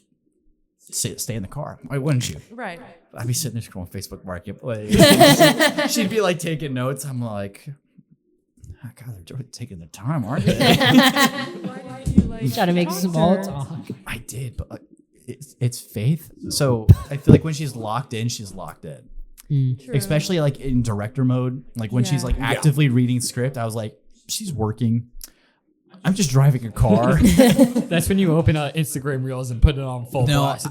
stay in the car. Why wouldn't you? Right. I'd be sitting there scrolling Facebook Marketplace. She'd be like taking notes. I'm like, oh, God, they're really taking their time, aren't they? Why do you like Trying to make talk small her? talk. I did, but it's Faith. So I feel like when she's locked in, she's locked in. True. Especially like in director mode, like when she's Yeah. like actively reading script. I was like, she's working. I'm just driving a car. That's when you open Instagram Reels and put it on full No, blast.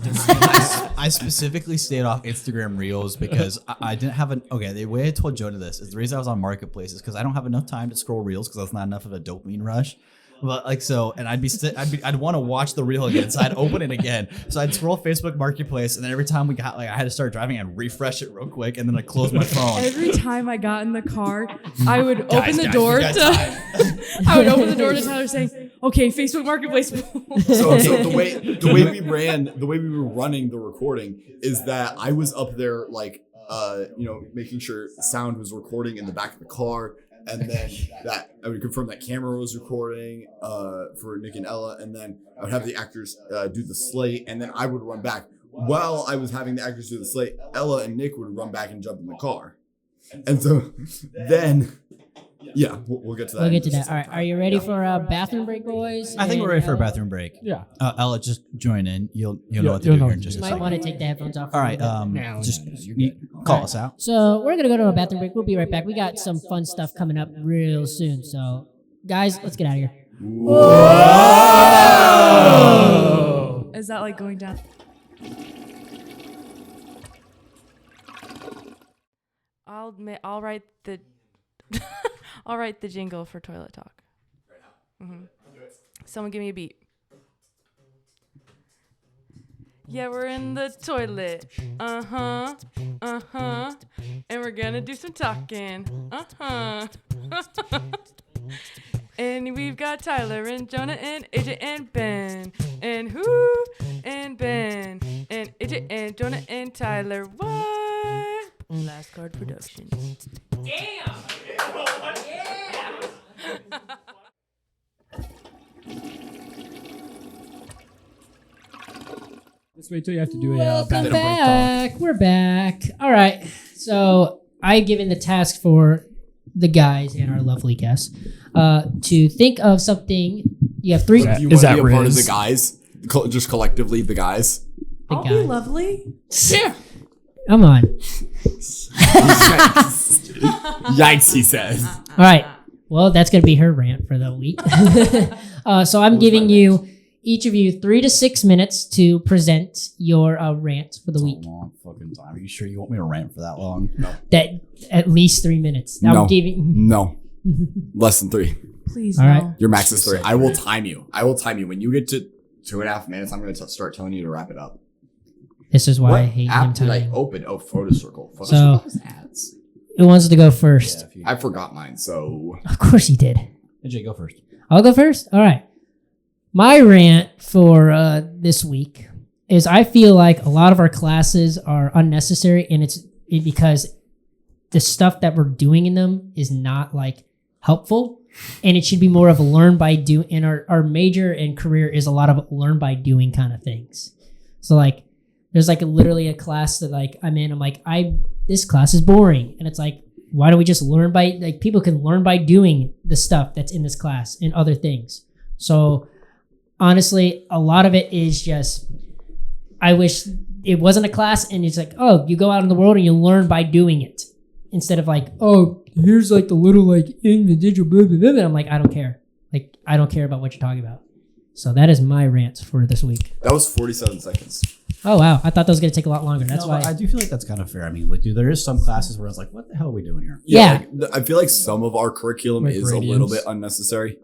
I specifically stayed off Instagram Reels because I didn't have an. Okay, the way I told Jonah this is the reason I was on Marketplace is because I don't have enough time to scroll Reels because that's not enough of a dopamine rush. But like so, and I'd want to watch the reel again, so I'd open it again. So I'd scroll Facebook Marketplace, and then every time we got like I had to start driving, I'd refresh it real quick, and then I'd close my phone. Every time I got in the car, I would open Guys, the guys, door we got to. I would open the door to Tyler saying, "Okay, Facebook Marketplace." So the way we were running the recording is that I was up there like making sure sound was recording in the back of the car, and then that I would confirm that camera was recording for Nick and Ella, and then I would have the actors do the slate, and then I would run back. While I was having the actors do the slate, Ella and Nick would run back and jump in the car. And so then, yeah, we'll get to that. We'll get to that. All right. Are you ready for a bathroom break, boys? I think we're ready for a And bathroom break. Yeah. Ella, just join in. You'll know You'll what to do know here in what just to a You might want second. to take the headphones off. All right. Just call us out. So we're gonna go to a bathroom break. We'll be right back. We got some fun stuff coming up real soon. So, guys, let's get out of here. Is that like going down? I'll write the I'll write the jingle for toilet talk. Mm-hmm. Someone give me a beat. Yeah, we're in the toilet. Uh-huh. Uh-huh. And we're gonna do some talking. Uh-huh. And we've got Tyler and Jonah and AJ and Ben. And who? And Ben. And AJ and Jonah and Tyler. What? Last Card Productions. Damn! Let's wait till you have to do a Welcome bathroom break talk. back. We're back. All right. So I given the task for the guys and our lovely guests to think of something. You have three. Right. You Is want to that be a part of Riz? the guys? Just collectively, the guys. The I'll be guys. lovely. Yeah. Come on. Yikes, he says. All right. Well, that's going to be her rant for the week. So I'm giving you, each of you, 3 to 6 minutes to present your rant for the That's week. a long fucking time. Are you sure you want me to rant for that long? That at least 3 minutes. I'm No. giving. No. Less than 3. Please, All no. right. Your max is 3. I will time you. When you get to 2.5 minutes, I'm going to start telling you to wrap it up. This is why I What hate him app did I time. open? Oh, Photo Circle. Photo So- Circle has ads. Who wants to go first? Yeah, if you, I forgot mine, so Of course he did. AJ, go first. I'll go first. All right. My rant for this week is I feel like a lot of our classes are unnecessary, and it's because the stuff that we're doing in them is not like helpful, and it should be more of a learn by do. And our major and career is a lot of learn by doing kind of things. So like, there's like literally a class that like I'm in. I'm like, this class is boring, and it's like, why don't we just learn by, like, people can learn by doing the stuff that's in this class and other things. So honestly, a lot of it is just, I wish it wasn't a class and it's like, oh, you go out in the world and you learn by doing it, instead of like, oh, here's like the little like individual blah, blah, blah. And I'm like, I don't care. Like, I don't care about what you're talking about. So that is my rant for this week. that was 47 seconds. Oh, wow. I thought that was going to take a lot longer. That's No, why. but I do feel like that's kind of fair. I mean, like, dude, there is some classes where it's like, what the hell are we doing here? Yeah. Like, I feel like some of our curriculum Like is a little Radiance. bit unnecessary.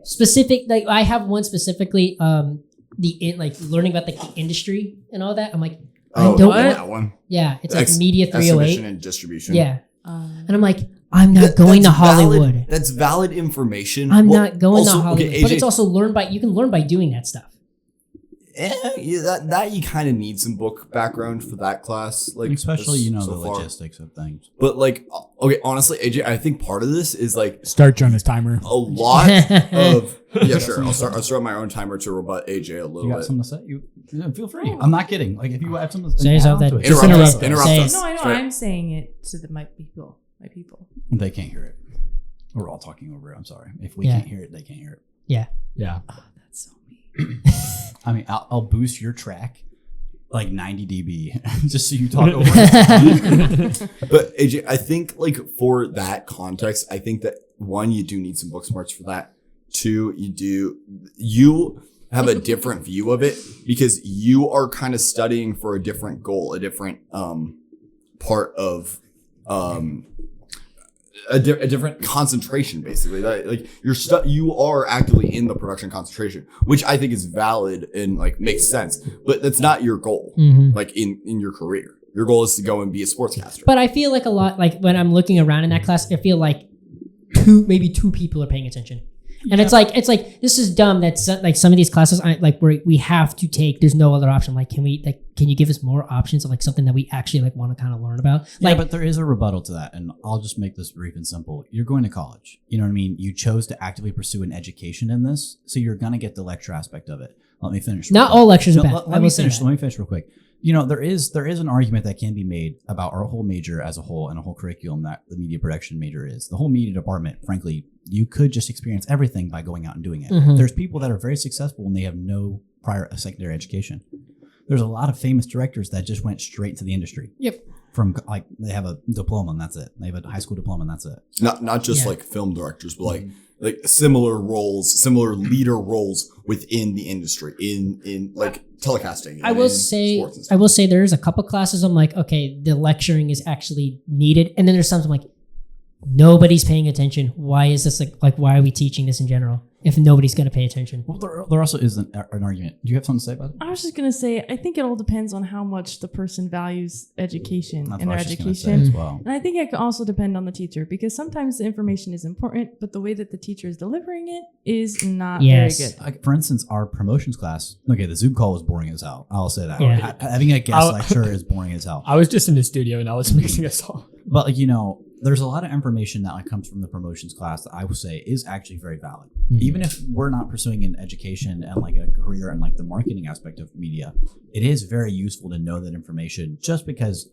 Specific, like I have one specifically, like learning about the industry and all that. I'm like, I don't what? want, that one. yeah, it's like Media Exhibition 308. and distribution. Yeah. And I'm like, I'm not going to That's Hollywood. Valid, that's valid information. I'm Well, not going to also, Hollywood. okay, But AJ, it's also you can learn by doing that stuff. yeah, that you kind of need some book background for that class, like Especially, you know, so the far. logistics of things. But like, okay, honestly, AJ, I think part of this is like Start Jonah's timer. a lot of. Yeah, sure. I'll start my own timer to rebut AJ a little You got bit. something to say? You feel free. I'm not kidding. Like, if you have something to Say add something. onto it. Just Interrupt us. interrupt us. Interrupt Say us. No, I know. Straight up. I'm saying it to my people. My people. They can't hear it. We're all talking over it. I'm sorry. If we Yeah. can't hear it, they can't hear it. Yeah. Yeah. That's so mean. I mean, I'll boost your track like 90 dB just so you talk over it. But AJ, I think like for that context, I think that one, you do need some book smarts for that. Two, you have a different view of it because you are kind of studying for a different goal, a different part of a different concentration, basically. Like you are actively in the production concentration, which I think is valid and like makes sense. But that's not your goal. Mhm. Like in your career, your goal is to go and be a sportscaster. But I feel like a lot, like when I'm looking around in that class, I feel like maybe two people are paying attention. And it's like this is dumb. That's like some of these classes, we have to take. There's no other option. Like, can you give us more options of like something that we actually like want to kind of learn about? Yeah, Like, but there is a rebuttal to that, and I'll just make this brief and simple. You're going to college. You know what I mean? You chose to actively pursue an education in this, so you're going to get the lecture aspect of it. Let me finish. not all lectures are bad. Let I me will say finish. that. Let me finish real quick. there is an argument that can be made about our whole major as a whole and a whole curriculum that the media production major is. The whole media department, frankly, you could just experience everything by going out and doing it. Mhm. There's people that are very successful and they have no prior secondary education. There's a lot of famous directors that just went straight to the industry. Yep. From like they have a diploma and that's it. They have a high school diploma and that's it. Not just Yeah. like film directors, but like similar roles, similar leader roles within the industry in like telecasting. I and will in say, sports and stuff. there's a couple classes I'm like, okay, the lecturing is actually needed, and then there's some I'm like, nobody's paying attention. Why is this like why are we teaching this in general if nobody's going to pay attention? Well, there also is an argument. Do you have something to say about it? I was just gonna say, I think it all depends on how much the person values education That's and what their I was just gonna say education. as well. And I think it can also depend on the teacher, because sometimes the information is important, but the way that the teacher is delivering it is not Yes. very good. Like, for instance, our promotions class. Okay, the Zoom call was boring as hell. I'll say that. Yeah. Having a guest I'll- lecturer is boring as hell. I was just in the studio and I was mixing us all. But like, there's a lot of information that like comes from the promotions class that I would say is actually very valid. Even if we're not pursuing an education and like a career and like the marketing aspect of media, it is very useful to know that information just because,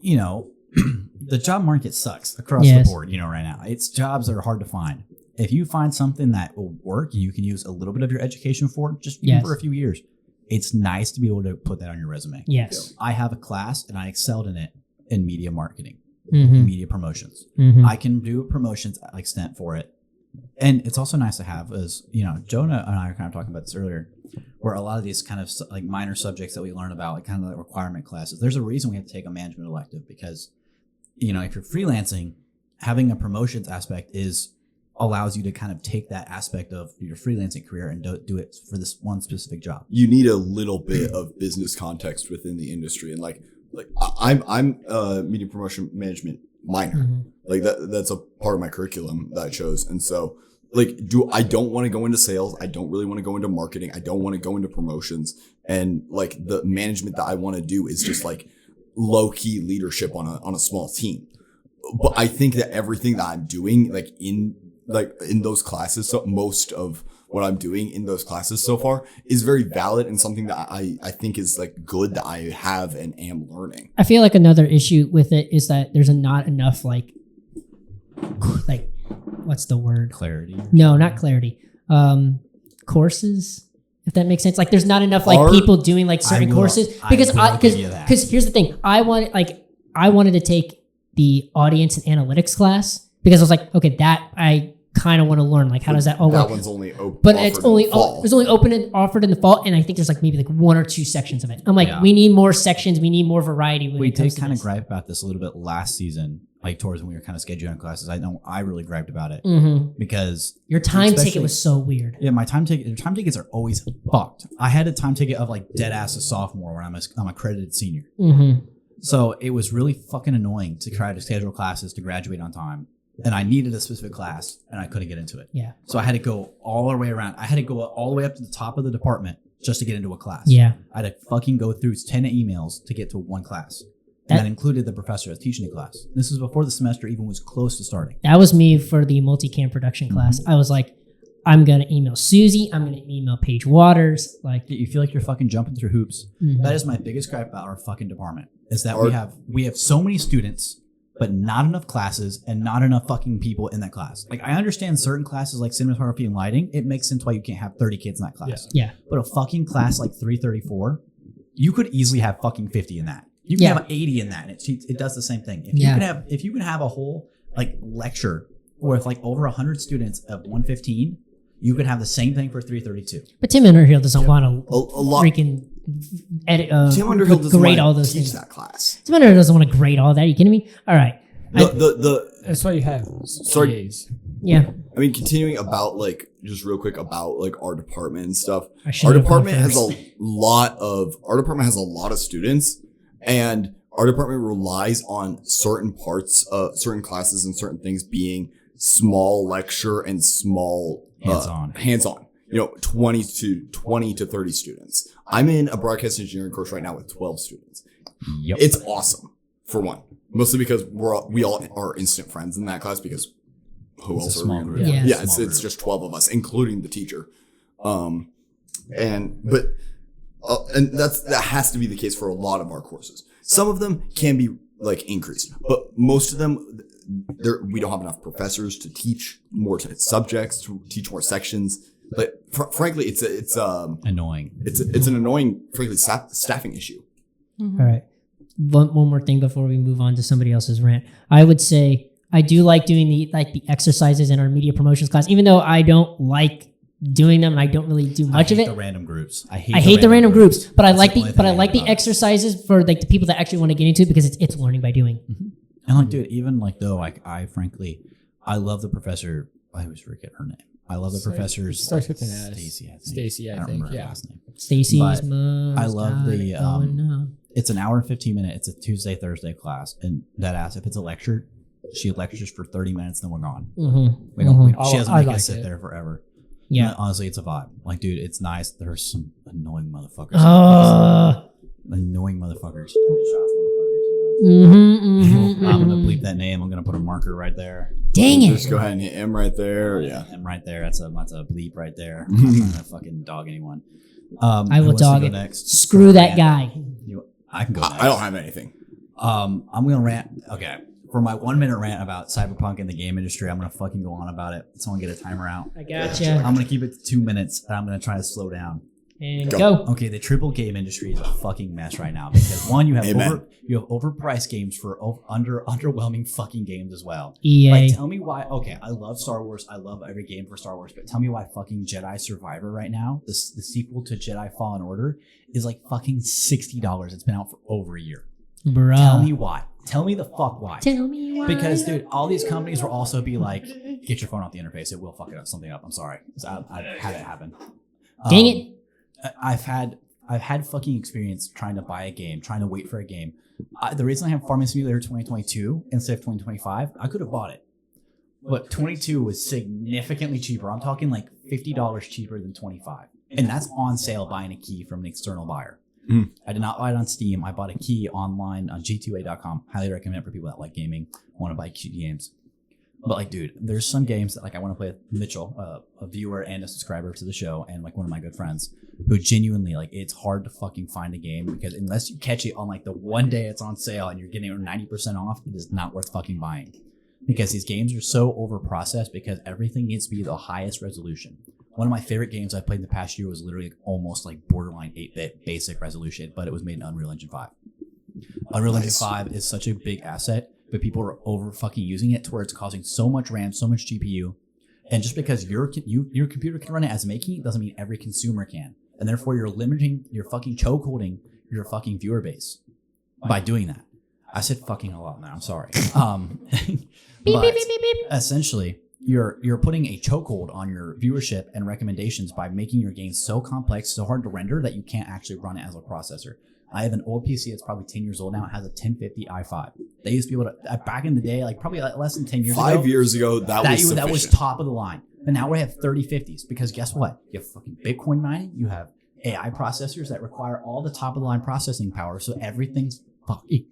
the job market sucks across Yes. the board, right now. It's jobs that are hard to find. If you find something that will work and you can use a little bit of your education for, just even Yes. for a few years, it's nice to be able to put that on your resume. Yes. I have a class and I excelled in it in media marketing. Mm-hmm. Media promotions. Mm-hmm. I can do promotions like stint for it. And it's also nice to have is, Jonah and I were kind of talking about this earlier, where a lot of these kind of like minor subjects that we learn about, like kind of the requirement classes, there's a reason we have to take a management elective because, if you're freelancing, having a promotions aspect allows you to kind of take that aspect of your freelancing career and do it for this one specific job. You need a little bit of business context within the industry, and like I'm a media promotion management minor. Mm-hmm. Like that's a part of my curriculum that I chose. And so like I don't want to go into sales. I don't really want to go into marketing. I don't want to go into promotions. And like the management that I want to do is just like low key leadership on a small team. But I think that everything that I'm doing in those classes, so most of what I'm doing in those classes so far is very valid and something that I think is like good that I have and am learning. I feel like another issue with it is that there's not enough like what's the word? Clarity. No, not clarity. Courses, if that makes sense. Like there's not enough like Are- people doing like certain courses because give you that. because here's the thing. I wanted to take the audience and analytics class because I was like, okay, that I kind of want to learn. Like, how does that all That work? one's only open. But it's only fall. it's only open and offered in the fall, and I think there's like maybe like 1 or 2 sections of it. I'm like, Yeah. we need more sections. We need more variety. When We it comes did to kind of this. gripe about this a little bit last season, like towards when we were kind of scheduling classes. I know I really griped about it Mhm. because Your time ticket especially- was so weird. Yeah, my time tickets are always fucked. I had a time ticket of like dead ass a sophomore when I'm accredited senior. Mm-hmm. So it was really fucking annoying to try to schedule classes to graduate on time. And I needed a specific class and I couldn't get into it. Yeah. So I had to go all the way around. I had to go all the way up to the top of the department just to get into a class. Yeah. I had to fucking go through 10 emails to get to one class. That- And that included the professor that's teaching the class. This is before the semester even was close to starting. That was me for the multicam production class. I was like, I'm gonna email Susie. I'm gonna email Paige Waters. Like, You feel like you're fucking jumping through hoops. mhm. That is my biggest gripe about our fucking department is that Our- we have so many students, but not enough classes and not enough fucking people in that class. Like I understand certain classes like cinematography and lighting, it makes sense why you can't have 30 kids in that class. Yeah. But a fucking class like 334, you could easily have fucking 50 in that. You can Yeah. have 80 in that. And it does the same thing. Yeah. If you can have a whole like lecture with like over 100 students of 115, you could have the same thing for 332. But Tim Underhill doesn't want to A lot. freaking edit. Tim Underhill doesn't grade want all to those teach things. that class. Tim Underhill doesn't want to grade all that. Are you kidding me? All right. That's why you have Sorry. TAs. Yeah. I mean, continuing about like just real quick about like our department and stuff. I should Our have gone department has first. a lot of students, and our department relies on certain parts, certain classes and certain things being small lecture and small hands-on. 20 to 30 students. I'm in a broadcast engineering course right now with 12 students. Yep. It's awesome for one, mostly because we all are instant friends in that class because who It's a else are we small gonna group. do? Yeah. Yeah, Small it's group. just 12 of us, including the teacher. But and that has to be the case for a lot of our courses. Some of them can be like increased, but most of them, we don't have enough professors to teach more subjects, to teach more sections. But frankly, it's annoying. It's an annoying, frankly, staffing issue. All right. One more thing before we move on to somebody else's rant. I would say I do like doing the exercises in our media promotions class, even though I don't like doing them and I don't really do much of it. The random groups. I hate the random groups, but I like the exercises for like the people that actually want to get into it because it's learning by doing. Mm-hmm. And like, dude, even like though, like I frankly, I love the professor. I always forget her name. I love the professor's starts with an S. Stacy, I think. Yeah. Stacy's mom. I love the it's an hour and 15 minutes. It's a Tuesday, Thursday class, and that ass, if it's a lecture, she lectures for 30 minutes, then we're gone. Mm-hmm. She doesn't I make like us sit it. there forever. Yeah. And honestly, it's a vibe. Like, dude, it's nice. There's some annoying motherfuckers. Annoying motherfuckers. I'm gonna bleep that name. I'm gonna put a marker right there. Dang it! Just go ahead and hit M right there. Yeah, M right there. That's a bleep right there. I'm not gonna fucking dog anyone. I will dog it. Next? Screw that guy. I can go. Next. I don't have anything. I'm gonna rant. Okay, for my 1 minute rant about cyberpunk in the game industry, I'm gonna fucking go on about it. Someone get a timer out. I gotcha. I'm gonna keep it to 2 minutes, and I'm gonna try to slow down. And go. Okay, the triple game industry is a fucking mess right now because one, you have overpriced games for underwhelming fucking games as well. EA. Like, tell me why. Okay, I love Star Wars. I love every game for Star Wars, but tell me why fucking Jedi Survivor right now, the sequel to Jedi Fallen Order, is like fucking $60. It's been out for over a year. Bruh. Tell me why. Tell me the fuck why. Tell me why. Because, dude, all these companies will also be like, get your phone off the interface. It will fuck something up. I'm sorry. I've had it happen. Dang it. I've had fucking experience trying to buy a game, trying to wait for a game. The reason I have Farming Simulator 2022 instead of 2025, I could have bought it. But 22 was significantly cheaper. I'm talking like $50 cheaper than 25. And that's on sale buying a key from an external buyer. Mm. I did not buy it on Steam. I bought a key online on g2a.com. Highly recommend it for people that like gaming, want to buy cute games. But like, dude, there's some games that like I want to play with Mitchell, a viewer and a subscriber to the show, and like one of my good friends, who genuinely like it's hard to fucking find a game because unless you catch it on like the one day it's on sale and you're getting it 90% off, it is not worth fucking buying. Because these games are so over processed because everything needs to be the highest resolution. One of my favorite games I played in the past year was literally almost like borderline 8-bit basic resolution, but it was made in Unreal Engine 5. Unreal Engine 5 is such a big asset, but people are over fucking using it to where it's causing so much RAM, so much GPU. And just because your computer can run it as making doesn't mean every consumer can. And therefore you're limiting, you're fucking chokeholding your fucking viewer base by doing that. I said fucking a lot now, I'm sorry. But essentially, you're putting a chokehold on your viewership and recommendations by making your game so complex, so hard to render that you can't actually run it as a processor. I have an old PC that's probably 10 years old now. It has a 1050 i5. They used to be able to, back in the day, like probably like less than 10 years ago. 5 years ago, that was top of the line. And now we have 3050s because guess what? You have fucking Bitcoin mining. You have AI processors that require all the top of the line processing power. So everything's fucking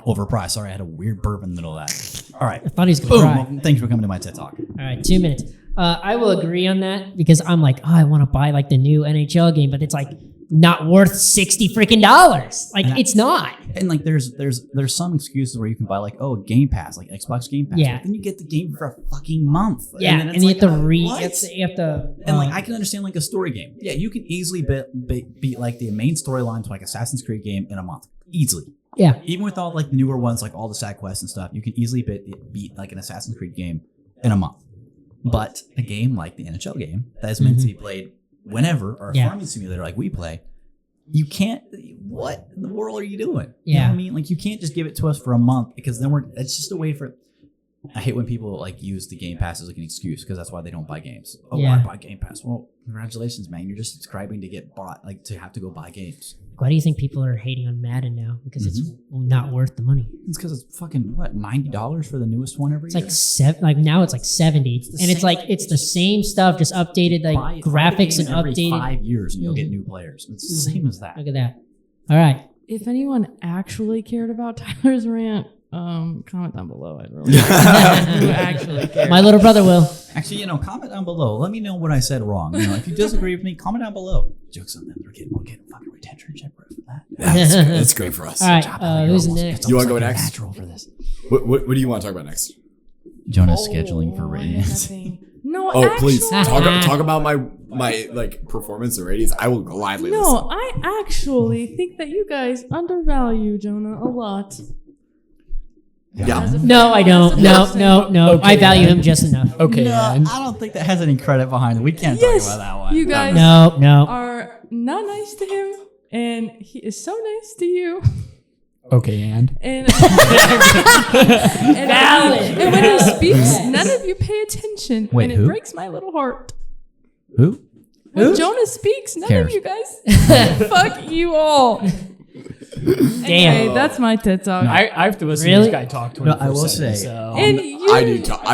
overpriced. Sorry, I had a weird burp in the middle of that. All right. I thought he was going to cry. Well, thanks for coming to my TED Talk. All right, 2 minutes. I will agree on that because I'm like, I want to buy like the new NHL game, but it's like not worth $60 freaking dollars. Like it's not. And like there's some excuses where you can buy like Game Pass, like Xbox Game Pass. Yeah. But then you get the game for a fucking month. Yeah, and, then and you have to what? you have to. And like I can understand like a story game. Yeah, you can easily beat like the main storyline to like Assassin's Creed game in a month easily. Yeah. Even with all like the newer ones, like all the side quests and stuff, you can easily beat like an Assassin's Creed game in a month. But a game like the NHL game that is meant to be played whenever, or a farming simulator like we play, you can't. What in the world are you doing? Yeah. You know what I mean? Like you can't just give it to us for a month because then it's just a way for. I hate when people like use the Game Pass as like an excuse because that's why they don't buy games. Oh, Yeah. I buy Game Pass. Well, congratulations, man. You're just subscribing to get bought, like to have to go buy games. Why do you think people are hating on Madden now? Because it's not worth the money. It's because it's fucking what $90 for the newest one every year. It's like now it's like 70, and it's like it's the same stuff, just updated like graphics and every updated. 5 years, and you'll get new players. It's the same as that. Look at that. All right. If anyone actually cared about Tyler's rant, comment down below. I'd really who actually cares. My little brother will. Actually, comment down below. Let me know what I said wrong. If you disagree with me, comment down below. Jokes on them. We're getting fucking retarded. internship for that. That's great for us. All right, who's next? You want to go next? Natural for this. What do you want to talk about next? Jonah's scheduling for I had Radiance. nothing. No, Oh, please actually- talk about my like performance in Radiance. I will gladly listen. No, I actually think that you guys undervalue Jonah a lot. Yeah. No, I don't. No. Okay, I value man. him just enough. Okay, No, man. I don't think that has any credit behind it. We can't Yes, talk about that one. you guys No. are not nice to him, and he is so nice to you. Okay, and And, Valid. and when he speaks, none of you pay attention. Wait, and it who? breaks my little heart. Who? When Jonah speaks, none Cares. of you guys. Fuck you all. Damn. Anyway, that's my TED Talk. I have to listen to Really? this guy talk 24/7. No, I will say- So. And you I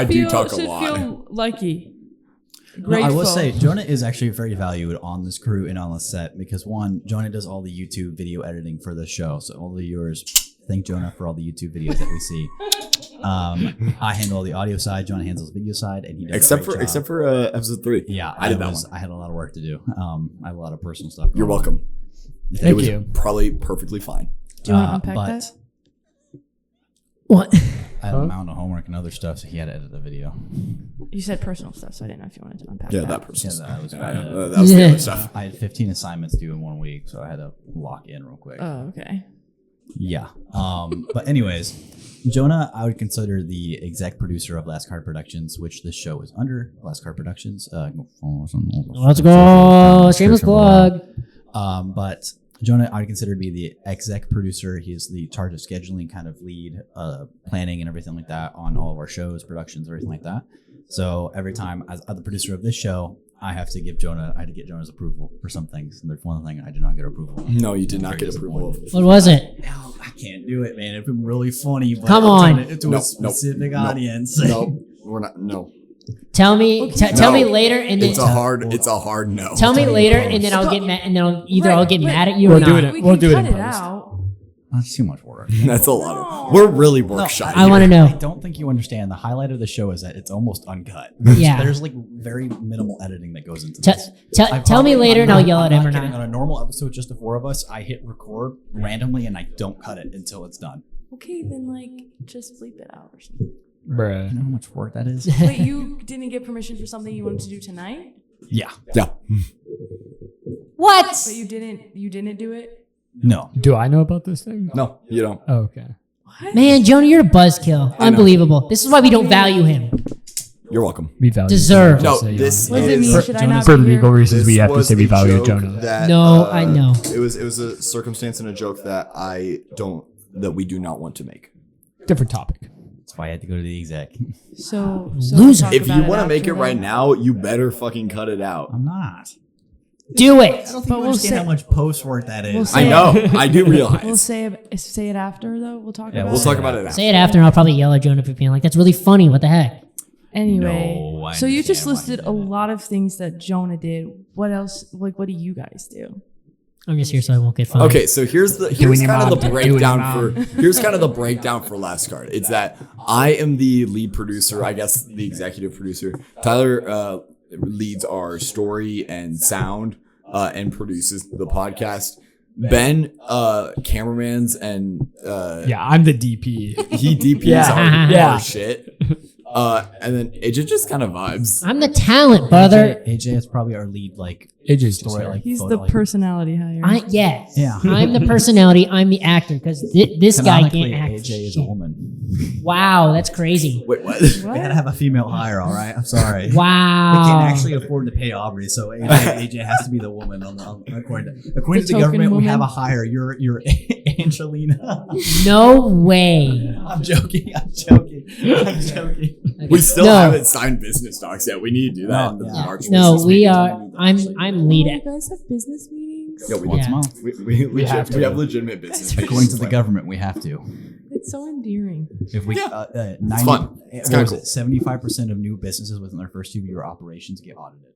do talk a should lot. feel lucky. No, Grateful. I will say Jonah is actually very valued on this crew and on the set because one, Jonah does all the YouTube video editing for the show. So all the viewers thank Jonah for all the YouTube videos that we see. I handle the audio side, Jonah handles the video side, and he does Except a great for job. episode 3. Yeah, I did that one. I had a lot of work to do. I have a lot of personal stuff. You're going on. welcome. It Thank was you. probably perfectly fine. Do you want to unpack but that? What? I had a mountain of homework and other stuff, so he had to edit the video. You said personal stuff, so I didn't know if you wanted to unpack Yeah, that. that person. Yeah, that was that bad. was the other stuff. I had 15 assignments due in 1 week, so I had to lock in real quick. Oh, okay. Yeah. But anyways, Jonah, I would consider the exec producer of Last Card Productions, which this show is under. Last Card Productions. Go follow us on all the Let's socials, go. Shameless search them below. plug. But Jonah, I would consider to be the exec producer. He is the charge of scheduling, kind of lead, planning, and everything like that on all of our shows, productions, everything like that. So every time, as the producer of this show, I had to get Jonah's approval for some things. And there's one thing I did not get approval on. No, you did not get approval. What was it? No, I can't do it, man. It'd be really funny. But Come I'm on. trying to- to Nope, a specific audience. No, we're not. No, Tell me. Tell me No. later, and then it's a hard no. tell me later, and then I'll get mad, and then I'll get mad at you We're or doing not. it. We'll do it cut in it post. out. That's too much work. That's a lot of. We're really work shy. I want to I know. don't think you understand. The highlight of the show is that it's almost uncut. Yeah. There's like very minimal editing that goes into T- this. tell me later, and I'll yell at him or kidding. not. On a normal episode, just the 4 of us, I hit record randomly and I don't cut it until it's done. Okay, then just bleep it out or something. Bruh. You know how much work that is? Wait, you didn't get permission for something you wanted to do tonight? Yeah. Yeah. What? But you didn't do it? No. Do I know about this thing? No, you don't. Oh, okay. What? Man, Jonah, you're a buzzkill. Unbelievable. This is why we don't value him. You're welcome. We value Deserve. No, Jonah. this What does it is. mean? Should I not For be legal here? reasons, we have to was say we a value joke Jonah. that, No, I know. It was a circumstance and a joke that we do not want to make. Different topic. That's why I had to go to the exec. So Loser. we'll talk If about you want to after make it right then. now, you better fucking cut it out. I'm not. Do it. I don't think But you we'll understand say- how much post work that is. we'll I say- know. I do realize. We'll say it after though. We'll talk Yeah, about We'll it. talk about it after. Say it after, and I'll probably yell at Jonah for being like, "That's really funny. What the heck?" Anyway, No, I so you just understand why he listed did a it. lot of things that Jonah did. What else? What do you guys do? I'm just here so I won't get fined. Okay, so here's kind your of the mom. Doing your breakdown mom. here's kind of the breakdown for Last Card. It's that I am the lead producer, I guess the executive producer. Tyler leads our story and sound and produces the podcast. Ben cameramans and Yeah, I'm the DP. he DPs Yeah. our Yeah. shit. And then AJ just kind of vibes. I'm the talent, brother. AJ is probably our lead, AJ's story, just He's photo, the personality hire. Yes. Yeah. I'm the personality. I'm the actor because this guy Canonically, can't act. AJ is a shit. woman. Wow, that's crazy. Wait, what? We gotta have a female hire, all right? I'm sorry. Wow. We can't actually afford to pay Aubrey, so AJ has to be the woman. According to the token government, we woman. have a hire. You're Angelina. No way. I'm joking. We still No. haven't signed business docs yet. We need to do that in the Yeah. March. No, business we meeting. are. I'm lead. You guys have business meetings? Yeah, we, Yeah. we have to. have legitimate business. According to the government, we have to. It's so endearing. If we, Yeah. 90, fun. It's kinda cool. 75% of new businesses within their first 2-year operations get audited.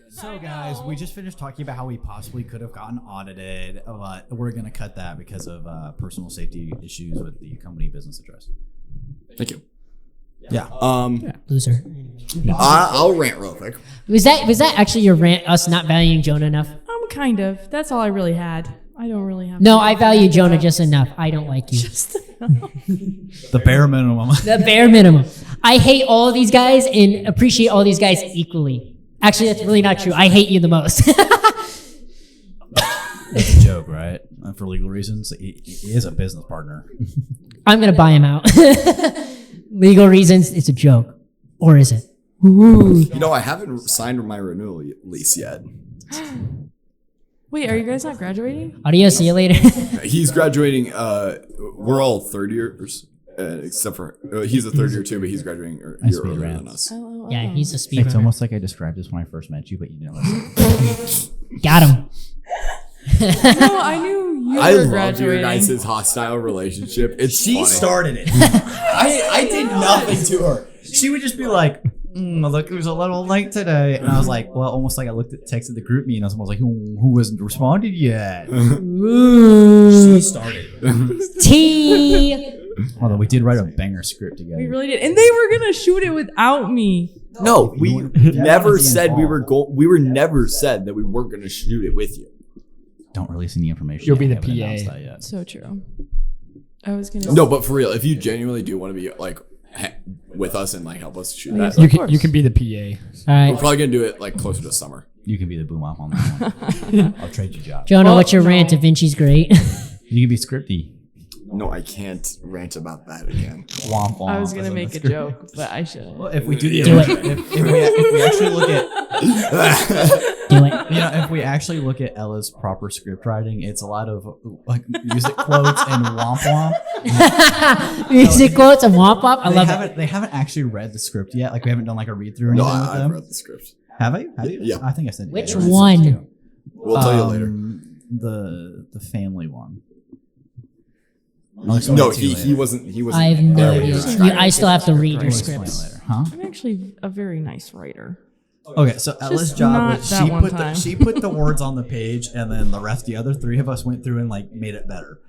So, guys, we just finished talking about how we possibly could have gotten audited, but we're going to cut that because of personal safety issues with the company business address. Thank you. Yeah. Loser. I'll rant real quick. Was that actually your rant? Us not valuing Jonah enough? Kind of. That's all I really had. I don't really have. No, I value Jonah just enough. I don't like you. The bare minimum. The bare minimum. I hate all of these guys and appreciate all these guys equally. Actually, that's really not true. I hate you the most. It's a joke, right? For legal reasons, he is a business partner. I'm gonna buy him out. Legal reasons, it's a joke, or is it? Ooh. You know, I haven't signed my renewal lease yet. Wait, are you guys not graduating? Adios. See you later. He's graduating. We're all third years, except for he's a third year too, but he's graduating a Nice year to meet earlier you, than Rants. us. Yeah, he's a speed It's runner. almost like I described this when I first met you, but you didn't listen. Got him. No, I knew you I were love graduating. your guys' hostile relationship. It's She funny. started it. I did nothing to her. She would just be like, look, it was a little late today. And I was like, well, almost like I texted the group me and I was almost like, who hasn't responded yet? She started. T. Although we did write a banger script together. We really did, and they were gonna shoot it without me. No, we never wanted to said we were involved. We were never said that we weren't going to shoot it with you. Don't release any information. You'll be yet. the We haven't PA. announced that yet. So true. I was gonna. No, but for real, if you genuinely do want to be like with us and like help us shoot that, You can be the PA. All we're right, probably going to do it like closer to summer. You can be the boom op on that one. I'll trade you job. Jonah, Well, what's your no. rant? Da Vinci's great. You can be scripty. No, I can't rant about that again. Womp womp. I was gonna make a joke, but I shouldn't. Well, if we do Do it. if we actually look at Do it. you know, if we actually look at Ella's proper script writing, it's a lot of like music quotes and womp womp. Music quotes and womp womp. I love it. They haven't actually read the script yet. Like we haven't done like a read through or No, anything with I've them. read the script. Have I? Have you? Yeah. I think I sent you. Which guys. one? We'll tell you later. The family one. No, he wasn't. I have no there when you idea. were trying I still have to read I'll your explain scripts. later. Huh? I'm actually a very nice writer. Okay, so Ella's job not was that one time. she put the words on the page, and then the other three of us went through and like made it better.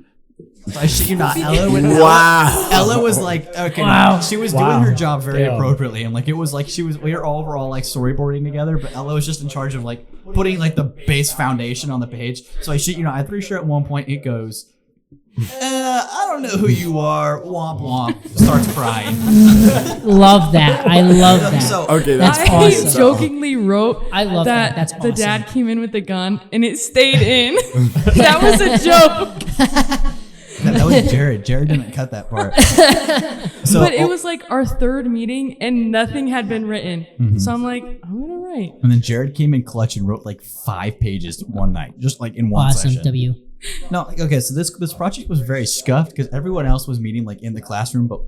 So I shit you not, Wow. Ella was like, okay, Wow. she was Wow. doing her job very Damn. appropriately, and like it was like we were all like storyboarding together, but Ella was just in charge of like putting like the base foundation on the page. So I shit you not, I'm pretty sure at one point it goes, I don't know who you are, womp womp, starts crying. Love that. I love that. So Okay, That's that's I awesome. jokingly wrote I love that. That's the awesome. dad came in with the gun and it stayed in. That was a joke. that was Jared. Jared didn't cut that part. So, But it was like our third meeting and nothing had been written. Mm-hmm. So I'm like, I'm gonna write. and then Jared came in clutch and wrote like 5 pages one night, just like in one Awesome. session. W. No, okay, so this project was very scuffed because everyone else was meeting like in the classroom, but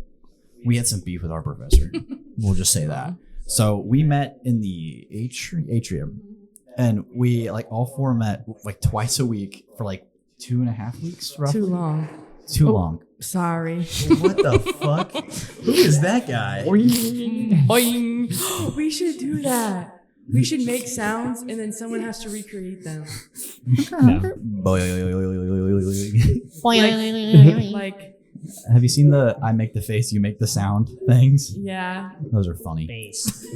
we had some beef with our professor. We'll just say that. So we met in the atrium, and we like all four met like twice a week for like 2.5 weeks, roughly. Too long. Too long. Sorry. What the fuck? Who is that guy? Boing. We should do that. We should make sounds and then someone has to recreate them. Like, Have you seen the I make the face, you make the sound things? yeah. Those are funny. Base.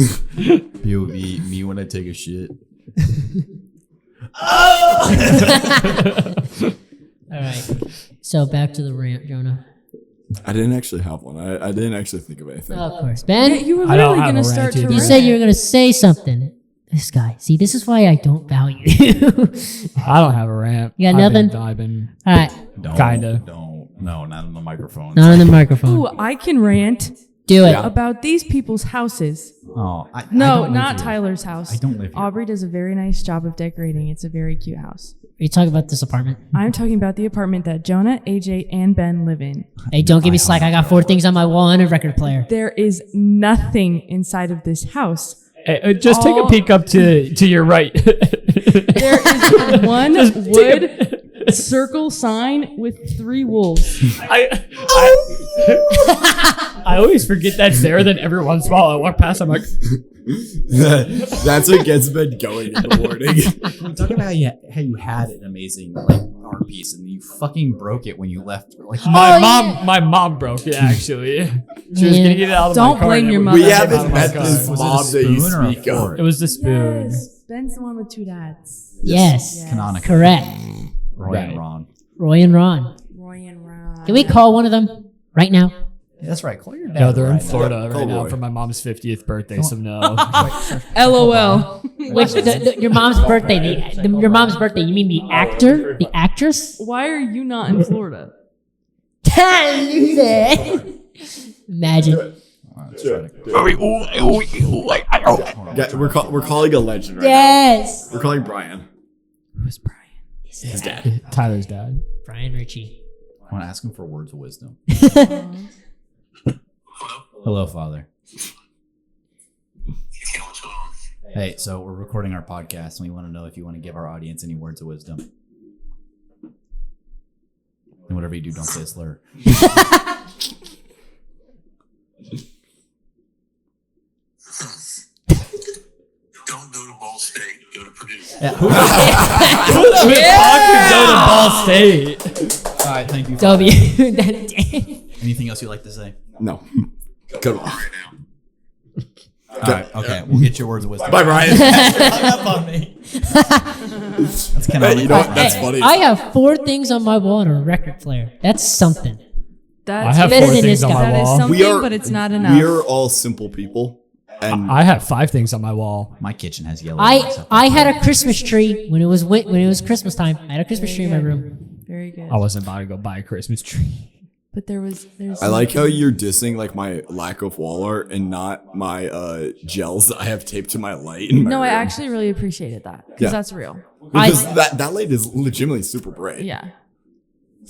POV, me when I take a shit. All right. So back to the rant, Jonah. I didn't actually have one. I didn't actually think of anything. Of course, Ben. Yeah, you were I don't literally have gonna a start rant to either. You rant. said you were gonna say something. This guy. See, this is why I don't value you. I don't have a rant. You got nothing? I've been All right. Don't. No, not on the microphone. Not on the microphone. Ooh, I can rant Do it. Yeah. about these people's houses. Oh, I No, don't live not here. Tyler's house. I don't live here. Aubrey does a very nice job of decorating. It's a very cute house. Are you talking about this apartment? I'm talking about the apartment that Jonah, AJ, and Ben live in. Hey, don't give me slack. I got 4 things on my wall and a record player. There is nothing inside of this house. Hey, just take a All- peek up to your right. There is one wood circle sign with 3 wolves. I always forget that's there. Then every once in a while I walk past, I'm like, That's what gets Ben going in the morning. We talk about how you had an amazing like art piece and you fucking broke it when you left. Like my mom broke it actually. She was gonna get it out of Don't my car. blame and your it mother. We wouldn't That's get it out haven't of my met this car. mom that you spoon or a speak of. fork? It was the spoon. Yes, Ben's the one with 2 dads. Yes. Canonical. Correct. Roy and Ron. Roy and Ron. Roy and Ron. Can we call one of them right now? Yeah, that's right. Call your dad. No, they're in right Florida Yeah, right call now Roy. for my mom's 50th birthday, so no. LOL. Which your mom's birthday? Your mom's birthday? You mean the actor, the actress? Why are you not in Florida? Imagine. Yeah, we're calling a legend right Yes. now. We're calling Brian. Who's Brian? His dad. Tyler's dad. Brian Ritchie. I want to ask him for words of wisdom. Hello, Father. Hey, so we're recording our podcast, and we want to know if you want to give our audience any words of wisdom. And whatever you do, don't say a slur. Don't go to Ball State. Go to Purdue. Who the fuck could go to Ball State? All right, thank you. W. Anything else you'd like to say? No. Go. Right now. All right, okay, we'll get your words of wisdom. Bye, Brian. Up on me. That's kind Hey, you know what? That's Hey, funny. I have 4 things on my wall and a record player. That's something. That's I have better 4 than things this on guy. my That is wall. something, but it's not enough. We are all simple people. And I have 5 things on my wall. My kitchen has yellow lights up. I had a Christmas tree when it was Christmas time. I had a Christmas tree in my room. Very good. I wasn't about to go buy a Christmas tree. But there's. I like how you're dissing like my lack of wall art and not my gels that I have taped to my light. In my No, I room. actually really appreciated that because Yeah. that's real. Because that light is legitimately super bright. Yeah.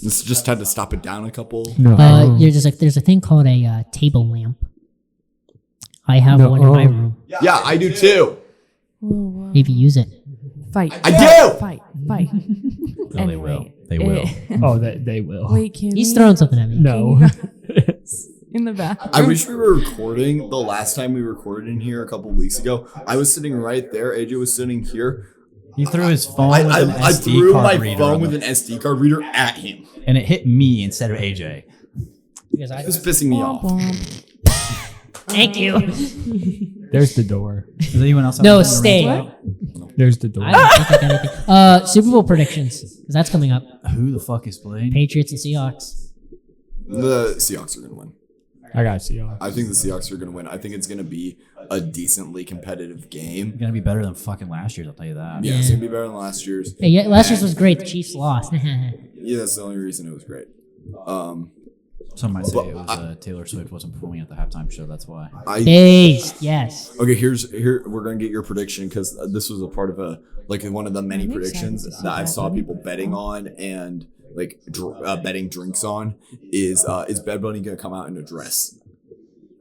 This just had to stop it down a couple. No. You're just like there's a thing called a table lamp. I have No. one in my room. Yeah, I do too. Whoa. Maybe use it. Fight. I do! Fight. No, they will. They will. Oh, they will. Wait, can He's we- throwing something at me. No. in the bathroom? I wish we were recording the last time we recorded in here a couple weeks ago. I was sitting right there. AJ was sitting here. He threw his phone I, with an I SD threw card my reader phone on with the- an SD card reader at him. and it hit me instead of AJ. Because I It was pissing me off. Thank you. There's the door. Does anyone else have No, anything to stay. rant There's the door. I don't think I got anything. Super Bowl predictions because that's coming up. about? Who the fuck is playing? Patriots and Seahawks. The Seahawks are going to win. I got Seahawks. I think the Seahawks are going to win. I think it's going to be a decently competitive game. Gonna be better than fucking last year's. I'll tell you that. Yeah, it's going to be better than last year's. Hey, yeah, last year's was great. The Chiefs lost. Yeah, that's the only reason it was great. Some might say But it was Taylor Swift wasn't performing at the halftime show. That's why. Based, yes. Okay, here we're gonna get your prediction because this was a part of one of the many I'm predictions excited to see that I that saw one. people betting on and betting drinks on is Bad Bunny gonna come out in a dress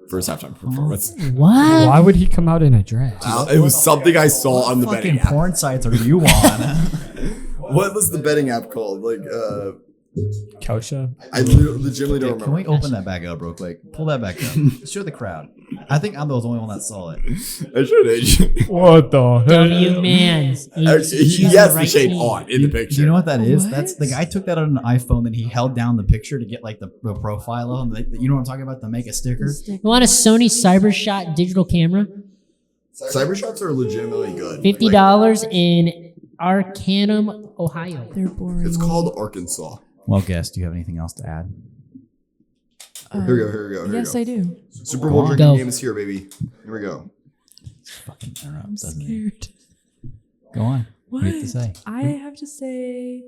for his halftime performance? What? Why would he come out in a dress? It was something I saw on the betting Fucking app. porn sites are you on? What was the betting app called? Kosha? I legitimately don't Can we remember. open that back up real quick? Pull that back up. Show the crowd. I think I'm the only one that saw it. I should age. What the W Mans. He has the shade on in the Do picture. you know what that is? What? That's the guy took that on an iPhone. Then he held down the picture to get like the profile on. You know what I'm talking about? To make a sticker. You want a Sony CyberShot digital camera? Cybershots are legitimately good. $50 in Arcanum, Ohio. They're boring. It's called Arkansas. Well, guess. Do you have anything else to add? Here we go. Yes, I do. Super Bowl Go on. drinking Go. game is here, baby. Here we go. Fucking interrupt, I'm doesn't he? scared. Go on. What do you have to say? I have to say,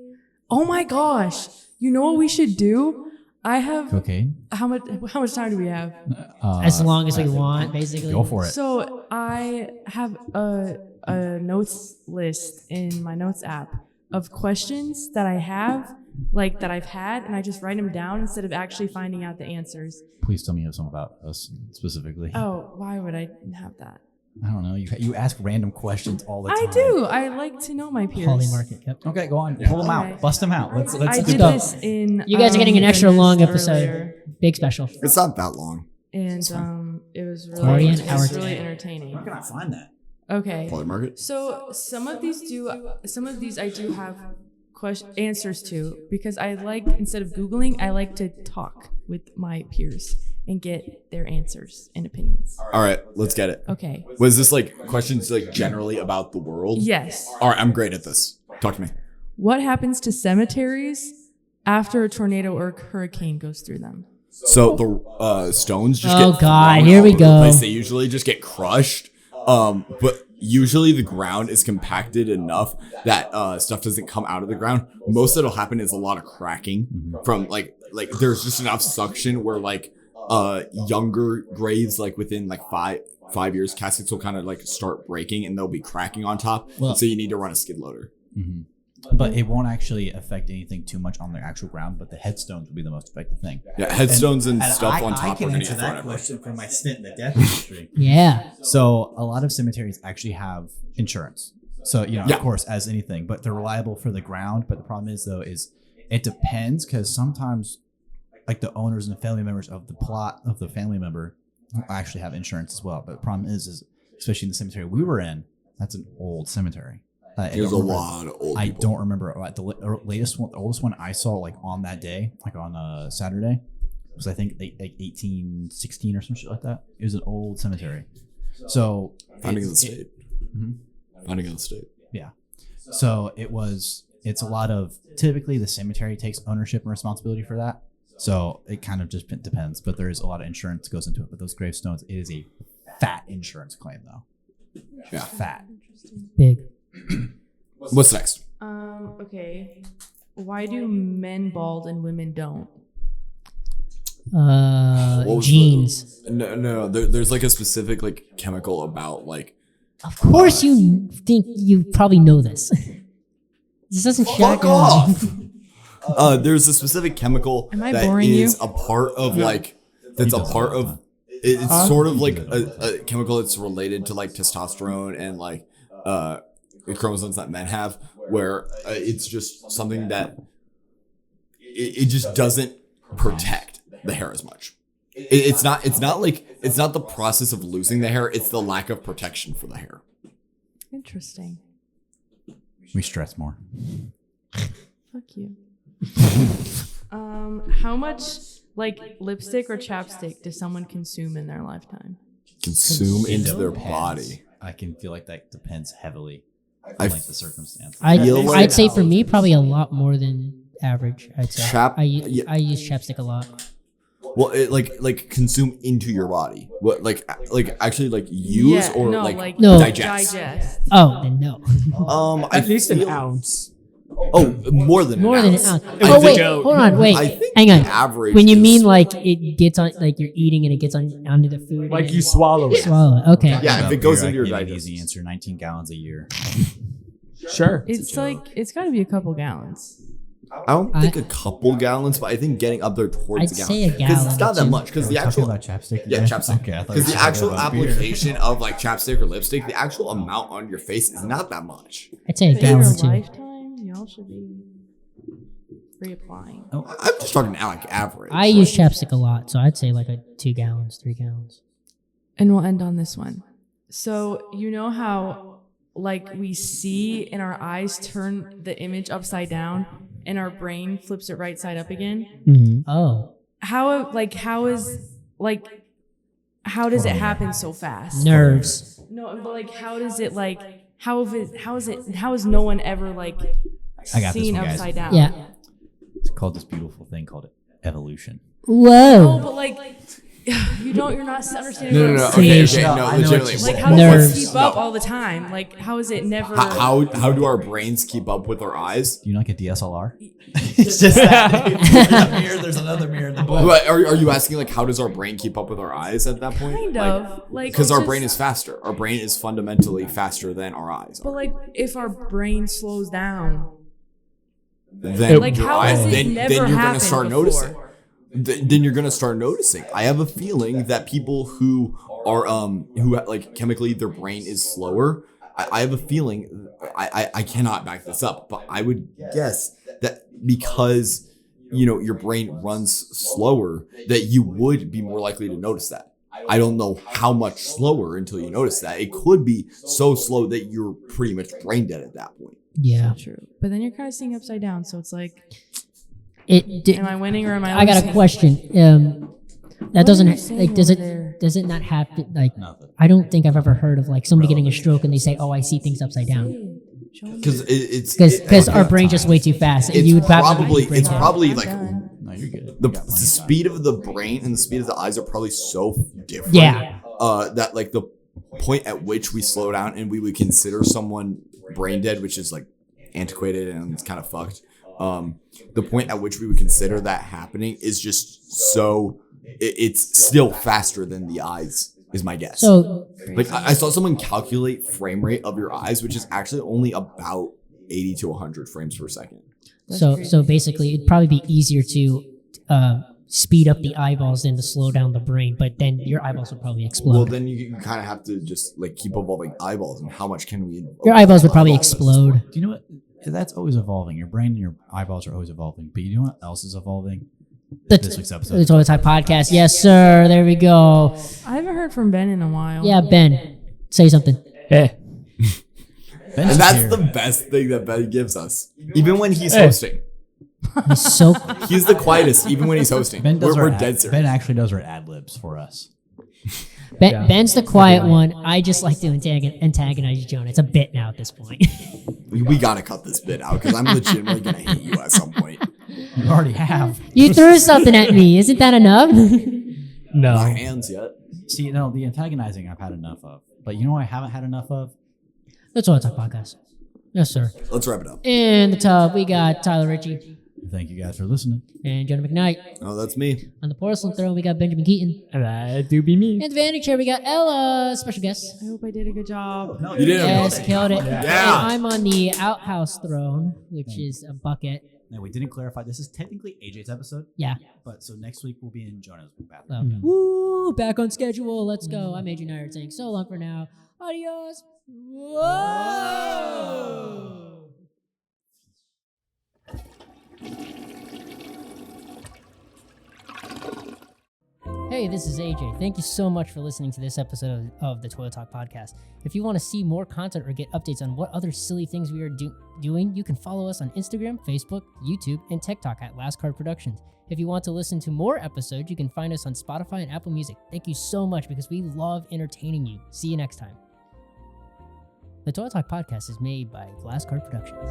oh my gosh! You know what we should do? I have Cocaine. how much time do we have? As long as we want, basically. Go for it. So I have a notes list in my notes app of questions that I have, like that I've had, and I just write them down instead of actually finding out the answers. Please tell me you have some about us specifically. Oh, why would I have that? I don't know. You ask random questions all the time. I do. I like to know my peers. Poly market. Yep. Okay, go on. Pull them Okay. out. Bust them out. Let's I do did that. this in. You guys are getting an extra Venice long episode. earlier, Big special. It's not that long. and it was Already really, an hour really today. entertaining. Where can I find that? Okay. Poly market. So some of these I do have answers to, because I like, instead of Googling, I like to talk with my peers and get their answers and opinions. All right, let's get it. Okay. Was this like questions like generally about the world? Yes. All right, I'm great at this. Talk to me. What happens to cemeteries after a tornado or hurricane goes through them? So the stones just Oh, get God, thrown here all we over the go. place. They usually just get crushed. But usually the ground is compacted enough that stuff doesn't come out of the ground. Most that'll happen is a lot of cracking from like there's just enough suction where like younger graves, like within like five years, caskets will kind of like start breaking and they'll be cracking on top. Well- So you need to run a skid loader. But it won't actually affect anything too much on the actual ground. But the headstones will be the most effective thing. Yeah, headstones and, And stuff I on top can are going to answer get that thrown everywhere. question from my stint in the death industry. Yeah. So a lot of cemeteries actually have insurance. So, Yeah. of course, as anything, but they're reliable for the ground. But the problem is, though, is it depends, because sometimes like the owners and the family members of the plot of the family member actually have insurance as well. But the problem is especially in the cemetery we were in, that's an old cemetery. I There's a don't remember- lot of old I people. don't remember the latest one. The oldest one I saw like on that day, like on Saturday, was I think like 1816 or some shit like that. It was an old cemetery. So Founding of the it- state. Mhm. Founding of the state. So it's a lot of, typically the cemetery takes ownership and responsibility for that. So it kind of just depends, but there is a lot of insurance goes into it. But those gravestones, it is a fat insurance claim though. Yeah. Fat. Big. What's next? Okay. Why do men bald and women don't? What was Genes. No. There's like a specific like chemical about like. Of course, you think you probably know this. This doesn't shock Fuck off. you. There's a specific chemical Am I that boring is you? a part of like that's He a does part all the of. time. It's sort of like a chemical that's related to like testosterone and like the chromosomes that men have, where it's just something that it just doesn't protect the hair as much. It's not the process of losing the hair, it's the lack of protection for the hair. Interesting. We stress more. Fuck you. How much like lipstick or chapstick does someone consume in their lifetime? Consume into their Depends. body. I can feel like that depends heavily I on like the circumstance. feel like- I'd say for me, probably a lot more than average. I'd say. I use chapstick a lot. Well, it like consume into your body. What like actually like use or no, like No. digest? Oh, then no. At least an ounce. Oh, more than More an than an ounce. ounce. was Oh a wait, joke. hold on, wait, I think hang the on. average When you is- mean like it gets on, like you're eating and it gets on onto the food. Like and you you swallow it. swallow it. Okay. Yeah, if it goes Beer, into your I can give you an digestive easy answer: 19 gallons a year. Sure. It's like it's got to be a couple gallons. I don't think a couple gallons, but I think getting up there towards I'd a gallon. say a Because it's gallon not or that two. much. Because the We're talking actual about chapstick. yeah, today? chapstick. Okay, I thought Because you the were actual talking about beer. application of like chapstick or lipstick, the actual amount on your face is not that much. I'd say a In your gallon or two. lifetime, y'all should be reapplying. I'm just talking now like average. I use chapstick a lot, so I'd say like a 2 gallons, 3 gallons. And we'll end on this one. So you know how like we see and our eyes turn the image upside down and our brain flips it right side up again? Oh, How does it happen so fast? nerves. No, but like how does it like how is no one ever like I got this seen one, guys. upside down? Yeah. It's called this beautiful thing called evolution. Whoa. No, but like you're not understanding No, what no, I'm okay, saying. okay, no, I know what legitimately. you're Like saying. how does Nerves. it keep up all the time? Like how is it never How do our brains keep up with our eyes? Do you like a DSLR? It's just that. There's a mirror. There's another mirror in the book. But are you asking like how does our brain keep up with our eyes at that point? kind of like Because our it's brain just- is faster. Our brain is fundamentally faster than our eyes. But like if our brain slows down, Then like your how eyes, has it then never you're gonna happened start before? noticing. Then you're gonna start noticing. I have a feeling that people who are who like chemically their brain is slower. I have a feeling, I cannot back this up, but I would guess that because, you know, your brain runs slower, that you would be more likely to notice that. I don't know how much slower until you notice that. It could be so slow that you're pretty much brain dead at that point. Yeah. True. But then you're kind of seeing upside down, so it's like, Am I winning or am I I got losing? a question. That doesn't like does it not happen like Nothing. I don't think I've ever heard of like somebody getting a stroke and they say, "Oh, I see things upside down." Because Our brain just way too fast, and it's you would probably it's probably I'm like done. No, you're good. the You got plenty of time. speed of the brain and the speed of the eyes are probably so different. Yeah. That like the point at which we slow down and we would consider someone brain dead, which is like antiquated and it's kind of fucked. The point at which we would consider that happening is just so it's still faster than the eyes, is my guess. So Like I saw someone calculate frame rate of your eyes, which is actually only about 80 to 100 frames per second. so basically, it'd probably be easier to speed up the eyeballs than to slow down the brain, but then your eyeballs would probably explode. Well, then you kind of have to just like keep evolving eyeballs, and how much can we? Your eyeballs would probably evolve at this explode. point? Do you know what? That's always evolving. Your brain and your eyeballs are always evolving. But you know what else is evolving? This week's episode. The Toilet Talk Podcast. Yes, sir. There we go. I haven't heard from Ben in a while. Yeah, Ben, say something. Hey. And that's the best thing that Ben gives us, even when he's hosting. He's so He's the quietest, even when he's hosting. Ben does We're our dead ad, serious. Ben actually does our ad libs for us. Ben's the quiet one. I just like to antagonize Jonah. It's a bit now at this point. We gotta cut this bit out because I'm legitimately gonna hate you at some point. You already have. You threw something at me. Isn't that enough? No. My hands yet. See, no, the antagonizing I've had enough of. But you know what I haven't had enough of? The Toilet Talk Podcast. Yes, sir. Let's wrap it up. In the tub, we got Tyler Ritchie Thank you guys for listening. and Jonah McKnight. Oh, that's me. On the porcelain throne, we got Benjamin Keaton. That do be me. And the vanity chair, we got Ella, special guest. I hope I did a good job. You did Yes, it. killed it. Yeah. And I'm on the outhouse throne, which is a bucket. Now, we didn't clarify. This is technically AJ's episode. Yeah. But so next week we'll be in Jonah's bathroom. So, woo, back on schedule. Let's go. I'm AJ Nair saying so long for now. Adios. Whoa. Hey, this is AJ. Thank you so much for listening to this episode of the Toilet Talk Podcast. If you want to see more content or get updates on what other silly things we are doing, you can follow us on Instagram, Facebook, YouTube, and TikTok at Last Card Productions. If you want to listen to more episodes, you can find us on Spotify and Apple Music. Thank you so much because we love entertaining you. See you next time. The Toilet Talk Podcast is made by Last Card Productions.